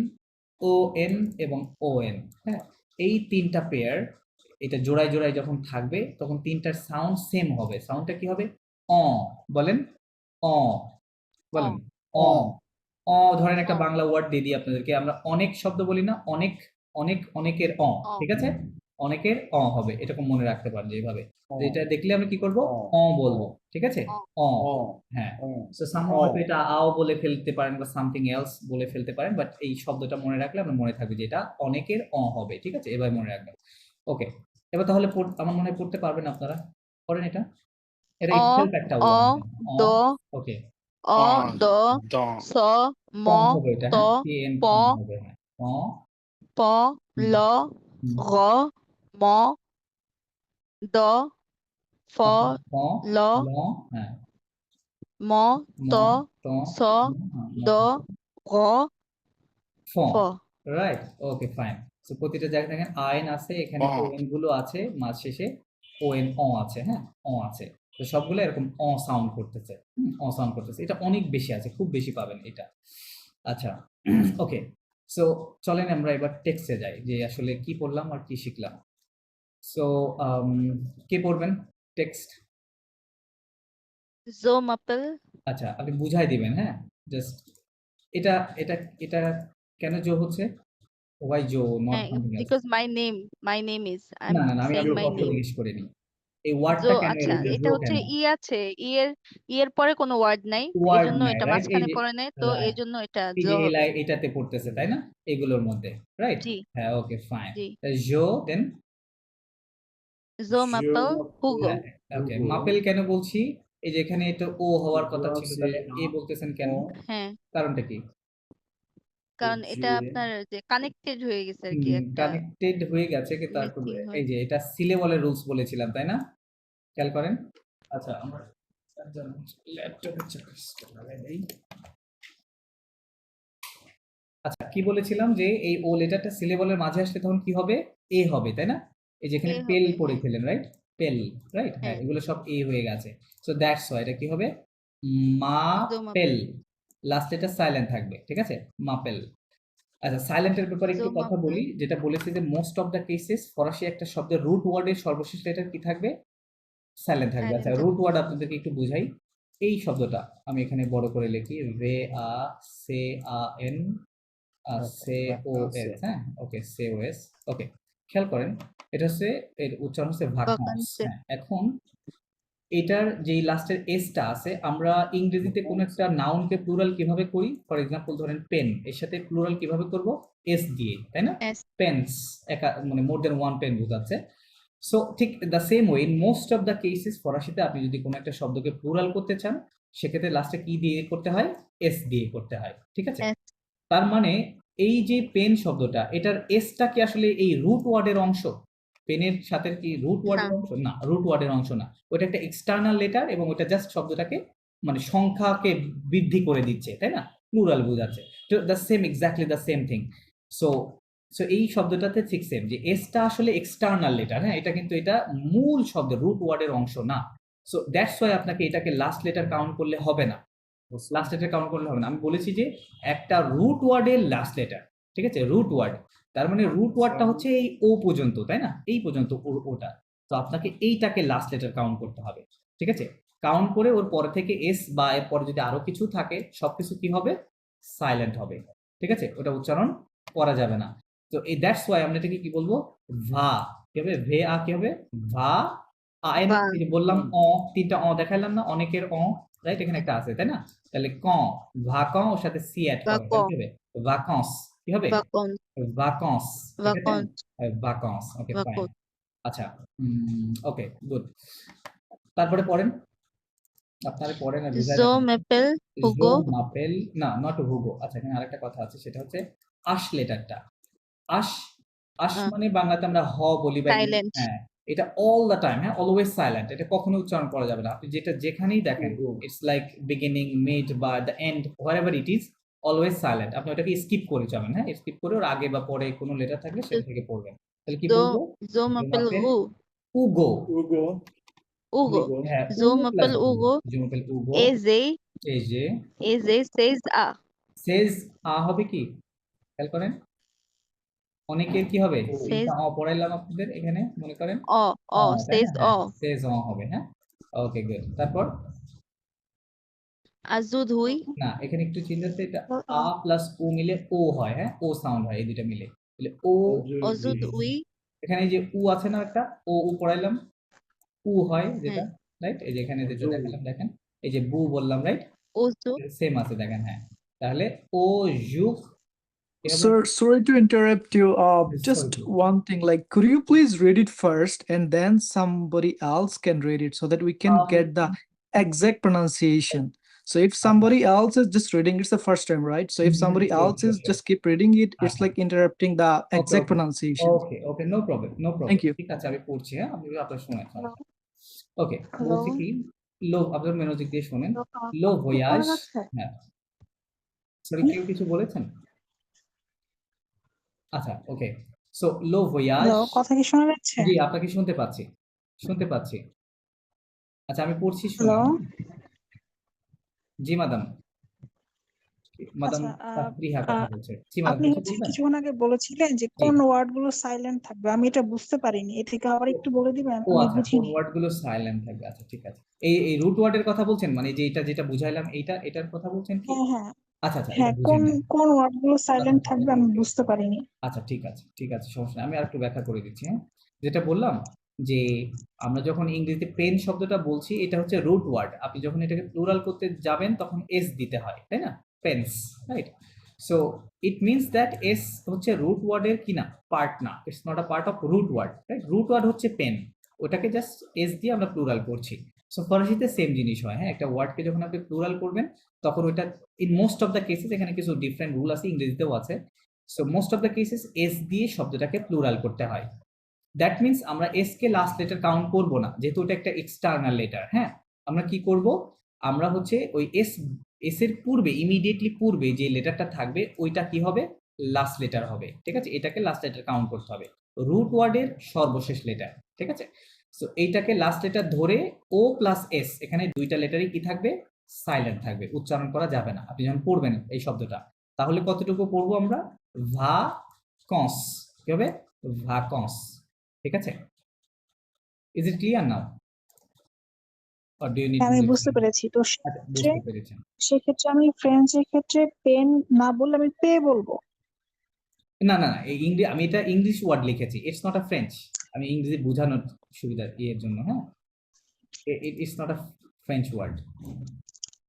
ও এন এবং ও এন। হ্যাঁ, এই তিনটা পেয়ার, এটা জোড়ায় জোড়ায় যখন থাকবে তখন তিনটার সাউন্ড সেম হবে। সাউন্ডটা কি হবে? অ। বলেন অ। অ বলেন অ। অ অ ধরেন একটা অ বাংলা ওয়ার্ড দিয়ে দিই আপনাদেরকে। আমরা অনেক শব্দ বলি না? অনেক, অনেক, অনেকের অ। অ ঠিক আছে, অনেকের অ হবে, এরকম মনে রাখতে পারেন যে এইভাবে। অ তো এটা দেখলে আমরা কি করব? অ অ বলবো। ঠিক আছে, অ অ। অ হ্যাঁ, অ সো সামহাও অ হয়তো এটা আও বলে ফেলতে পারেন বা সামথিং এলস বলে ফেলতে পারেন, বাট এই শব্দটা মনে রাখলে আমরা মনে থাকবে যে এটা অনেকের অ হবে। ঠিক আছে, এবার মনে রাখবেন। ওকে, এবার তাহলে আমার মনে হয় পড়তে পারবেন আপনারা। করেন এটা। এটা অ ইটসেলফ একটা অ word. O. The okay, O on দ দ স ম পং হবে এটা। ত হ্যাঁ, টি এন প পং হবে। হ্যাঁ, প। প হুম, ল হুম। র ম দ ফ প, ল ল, হ্যাঁ, ম ম, ত ত, স ম, হ্যাঁ, ম, দ র ফ। ফ রাইট, ওকে ফাইন। সো প্রতিটা জায়গায় দেখেন আইন আছে, এখানে অ ওএন গুলো আছে, মাঝ শেষে ওএন অ আছে। হ্যাঁ, অ আছে। তো সবগুলো এরকম অ সাউন্ড করতেছে, অ সাউন্ড করতেছে। এটা অনেক বেশি আছে, খুব বেশি পাবেন এটা। আচ্ছা, ওকে। সো চলেন আমরা এবার টেক্সটে যাই, যে আসলে কি পড়লাম আর কি শিখলাম। সো কে পড়বেন টেক্সট? Zo mappel. আচ্ছা, আপনি বুঝাই দিবেন, হ্যাঁ, জাস্ট এটা এটা এটা কেন জো হচ্ছে? ওয়াই জো, not something else? Because my name is, I'm না না না, আমি saying আপনাকে my অর্থ name. জিজ্ঞেস করিনি। এই ওয়ার্ডটা জো, কেন আচ্ছা, এরকম, এটা জো হচ্ছে কেন? ই আছে, এর পরে কোনো ওয়ার্ড নাই, এই ওয়ার্ড জন্য নাই, এটা রাইট? এই মাঝখানে যে পড়ে নাই, তো এই রাইট, জন্য এটা এই জো যে হবে। এটাতে পড়তেছে, তাই না, এগুলোর মধ্যে, রাইট? জি হ্যাঁ, ওকে, ফাইন। জি। জো দেন, জো মাপেল হুগো। হ্যাঁ, ওকে। মাপেল কেন বলছি? এই যে এখানে এটা ও হওয়ার কথা ছিল, তাহলে এ বলতেছেন কেন? হ্যাঁ, কারণটা কি? কারণ এটা আপনার যে কানেক্টেড হয়ে গেছে আর কি, একটা কানেক্টেড হয়ে গেছে, কিন্তু তারপর মিসিং এই যে এটা সিলেবলের রুলস বলেছিলাম, তাই না? খেয়াল করেন। আচ্ছা, আমরা ল্যাপটপে লাগাই দেই। আচ্ছা, কি বলেছিলাম যে এই ও লেটারটা সিলেবলের মাঝে আসলে তখন কি হবে? এ হবে, তাই না? এই যে এখানে এ পেল হবে, পড়েছিলেন, রাইট? পেল, রাইট? হ্যাঁ, হ্যাঁ। এগুলো সব এ হয়ে গেছে। সো দ্যাটস ওয়াই এটা কি হবে? মা জো পেল, মাপেল। লাস্ট এটা সাইলেন্ট থাকবে, ঠিক আছে? মাপেল। আচ্ছা, সাইলেন্টের ব্যাপারে একটু জো কথা মাপেল। বলি, যেটা বলেছি যে মোস্ট অফ দ্য কেসেস ফরাসি একটা শব্দের রুট ওয়ার্ডের সর্বশেষ লেটার কি থাকবে? সাইলেন্ট থাকবে। আচ্ছা, Silent রুট ওয়ার্ড আপনাদেরকে একটু বুঝাই। এই শব্দটা আমি এখানে বড় করে লিখি, ভে আ সে আ এন সে ও এস, হ্যাঁ, ওকে, সে ও এস, ওকে। খেয়াল করেন, এটা হচ্ছে এর উচ্চারণ হচ্ছে ভাকান্স। Vacances. হ্যাঁ, এখন এটার যেই লাস্টের এসটা আছে, আমরা ইংরেজিতে কোনো একটা নাউনকে প্লুরাল কিভাবে করি? ফর এক্সাম্পল ধরেন পেন, এর সাথে প্লুরাল কিভাবে করব? এস দিয়ে, তাই না? S. পেন্স, মানে মোর দেন ওয়ান পেন বোঝাচ্ছে। সো ঠিক the same way in most of the cases ফরাসিতে আপনি যদি কোনো একটা শব্দকে প্লুরাল করতে চান, সেক্ষেত্রে লাস্টে কি দিয়ে করতে হয়? এস দিয়ে করতে হয়, ঠিক আছে? S. তার মানে এই যে পেন শব্দটা, এটার এসটা কি আসলে এই রুট ওয়ার্ডের অংশ? পেনের সাথে কি রুট ওয়ার্ডের না। অংশ? না, রুট ওয়ার্ডের অংশ না। ওটা একটা এক্সটার্নাল লেটার, এবং ওটা জাস্ট শব্দটাকে মানে সংখ্যাকে বৃদ্ধি করে দিচ্ছে, তাই না? প্লুরাল বোঝাচ্ছে। তো the same, exactly the same thing. So so এই শব্দটাতে ঠিক সেম, যে এসটা আসলে এক্সটার্নাল লেটার, হ্যাঁ, এটা কিন্তু এটা মূল শব্দের রুট ওয়ার্ডের অংশ না। সো দ্যাটস ওয়াই আপনাকে এটাকে লাস্ট লেটার কাউন্ট করলে হবে না, লাস্ট লেটার কাউন্ট করলে হবে না। আমি বলেছি যে একটা রুট ওয়ার্ডের লাস্ট লেটার, ঠিক আছে? রুট ওয়ার্ড, তার মানে রুট ওয়ার্ডটা হচ্ছে এই ও পর্যন্ত, তাই না? এই পর্যন্ত ওটা। তো আপনাকে এইটাকে লাস্ট লেটার কাউন্ট করতে হবে, ঠিক আছে? কাউন্ট করে ওর পরে থেকে এস বা এর পরে যদি আরো কিছু থাকে, সবকিছু কি হবে? সাইলেন্ট হবে, ঠিক আছে? ওটা উচ্চারণ করা যাবে না। তো এই দ্যাটস ওয়াই আমরা এটাকে কি বলবো? ভা, কি হবে? ভে আ কি হবে? ভা আইন, ভা। এই যে বললাম অ, তিনটা অ দেখাইলাম না, অনেকের অ, রাইট? এখানে একটা আছে, তাই না? তাহলে ক, ভাকঁ ওর সাথে সি অ্যাড করো, তাহলে কি হবে? ভাকান্স, কি হবে? Vacant. ভাকান্স, ঠিক আছে? Vacant. ভাকান্স, ওকে, ফাইন। Vacant. আচ্ছা, ওকে, গুড। তারপরে পড়েন, আপনারা পড়েন আর বুঝাই জো রাখেন। মেপেল জো হুগো। মাপেল, না, নট হুগো। আচ্ছা, এখানে আরেকটা কথা আছে, সেটা হচ্ছে আশ লেটারটা। আশ, আশ মানে বাংলাতে আমরা হ বলি বা Silent. হ্যাঁ, এটা অল দ্য টাইম, হ্যাঁ, অলওয়েজ সাইলেন্ট। এটা কখনো উচ্চারণ করা যাবে না। আপনি যেটা যেখানেই দেখেন, ইটস লাইক বিগিনিং, মিড বা the end, wherever it is, always silent. আপনি ওটাকে স্কিপ করে যাবেন, হ্যাঁ, স্কিপ করে ওর আগে বা পরে কোনো লেটার থাকলে সেটা থেকে পড়বেন। তাহলে কি জো বলবো? জো মেপেল উ। উগো, উগো, Ugo. হ্যাঁ, জো উগো মেপেল প্লাস উগো। জো মাপেল উগো। Eze. এই যে Eze says a. সেজ আ হবে কি? খেয়াল করেন, অনেকের কি হবে? Says তিনটা অ পড়াইলাম আপনাদের এখানে, মনে করেন o. অ, O তাই says না? হ্যাঁ, o. সেজ অ হবে, হ্যাঁ, ওকে, গুড। তারপর Azud hui. না, এখানে একটু চিন্তা আছে, এটা আ প্লাস ও মিলে ও হয়, হ্যাঁ, ও সাউন্ড হয়, এই দুইটা মিলে। তাহলে ও, Ozud ui. এখানে এই যে উ আছে না একটা, ও উ পড়াইলাম, উ হয় যেটা, হ্যাঁ। রাইট? এই যে এখানে যেটা দেখালাম, দেখেন, এই যে বু বললাম, রাইট? Ozu. সেম আছে, দেখেন, হ্যাঁ। তাহলে ও Dzukou, Sir, sorry to interrupt you. Yes, Just sorry. one thing, like, could you please read it first and then somebody else can read it so that we can get the exact pronunciation. So if somebody else is just reading, it's the first time, right? So if somebody Sure, else is sure. just keep reading it, it's like interrupting the exact okay. pronunciation. Okay, okay, no problem, no problem. Thank you. ঠিক আছে, আমি পড়ছি, হ্যাঁ, আপনি আপনার শুনেন। ওকে, বলছি কি, লো, আপনার মনোযোগ দিয়ে শুনেন। লো ভয়াজ, হ্যাঁ, সরি, কেউ কিছু বলেছেন? আচ্ছা, ওকে। সো লো ভয়াজ, হ্যালো, কথা কি শোনা যাচ্ছে? জি, আপনাকে শুনতে পাচ্ছি, শুনতে পাচ্ছি। আচ্ছা আমি পড়ছি হ্যালো। শুনুন। জি ম্যাডাম, ম্যাডাম আচ্ছা, তাফরিহা কথা বলছে। জি ম্যাডাম আপনি কিছু হচ্ছে বলবেন? কিছুক্ষণ আগে বলেছিলেন যে জি। কোন ওয়ার্ড গুলো সাইলেন্ট থাকবে, আমি এটা বুঝতে পারিনি, এটাকে আবার একটু বলে দিবেন, ও আমি আচ্ছা, কোন বুঝিনি। ওয়ার্ড গুলো সাইলেন্ট থাকবে, আচ্ছা ঠিক আছে। এই রুট ওয়ার্ডের কথা বলছেন, মানে যে এটা যেটা বুঝাইলাম এটার কথা বলছেন কি? হ্যাঁ হ্যাঁ আচ্ছা আচ্ছা, এটা হ্যাঁ, বুঝে কোন নেন। কোন ওয়ার্ড গুলো সাইলেন্ট আচ্ছা থাকবে আমি বুঝতে পারিনি। আচ্ছা ঠিক আছে সমস্যা নেই, আমি আর একটু ব্যাখ্যা করে দিচ্ছি। হ্যাঁ, যেটা বললাম যে আমরা যখন ইংরেজিতে পেন শব্দটা বলছি, এটা হচ্ছে রুট ওয়ার্ড। আপনি যখন এটাকে প্লুরাল করতে যাবেন তখন এস দিতে হয়, তাই না? Pence, right? So it means that S হচ্ছে রুট ওয়ার্ডের কি না, পার্ট না, it's not a part of root word, right? Root word হচ্ছে পেন, ওটাকে জাস্ট এস দিয়ে আমরা প্লুরাল করছি। সো ফরাসিতে সেম জিনিস হয়। হ্যাঁ, একটা ওয়ার্ডকে যখন আপনি প্লুরাল করবেন তখন ওইটা in most of the cases, এখানে কিছু ডিফারেন্ট রুল আছে, ইংরেজিতেও আছে। So most of the cases S দিয়ে শব্দটাকে প্লুরাল করতে হয়। দ্যাট মিনস আমরা S K last letter count করব না, যেহেতু এটা একটা এক্সটার্নাল লেটার। হ্যাঁ, আমরা কি করব, আমরা হচ্ছে ওই এস এর পূর্বে, ইমিডিয়েটলি পূর্বে যে লেটারটা থাকবে ওইটা কি হবে, লাস্ট লেটার হবে। ঠিক আছে, এটাকে লাস্ট লেটার কাউন্ট করতে হবে, রুট ওয়ার্ডের সর্বশেষ লেটার। ঠিক আছে, সো এইটাকে লাস্ট লেটার ধরে ও প্লাস এস, এখানে দুইটা লেটারই কি থাকবে, সাইলেন্ট থাকবে, উচ্চারণ করা যাবে না। আপনি যখন পড়বেন এই শব্দটা, তাহলে কতটুকু পড়বো আমরা, ভা কস, কি হবে, ভাকস। ঠিক আছে, is it clear now, or do you need আমি বুঝতে পেরেছি। তো আচ্ছা, বুঝতে পেরেছেন। সেক্ষেত্রে আমি ফ্রেঞ্চের ক্ষেত্রে পেন না বললে আমি পে বলবো। না এই আমি এটা ইংলিশ ওয়ার্ড লিখেছি, ইটস নট আ ফ্রেঞ্চ। আমি ইংরেজি বোঝানোর সুবিধার জন্য, হ্যাঁ, it's not a French word.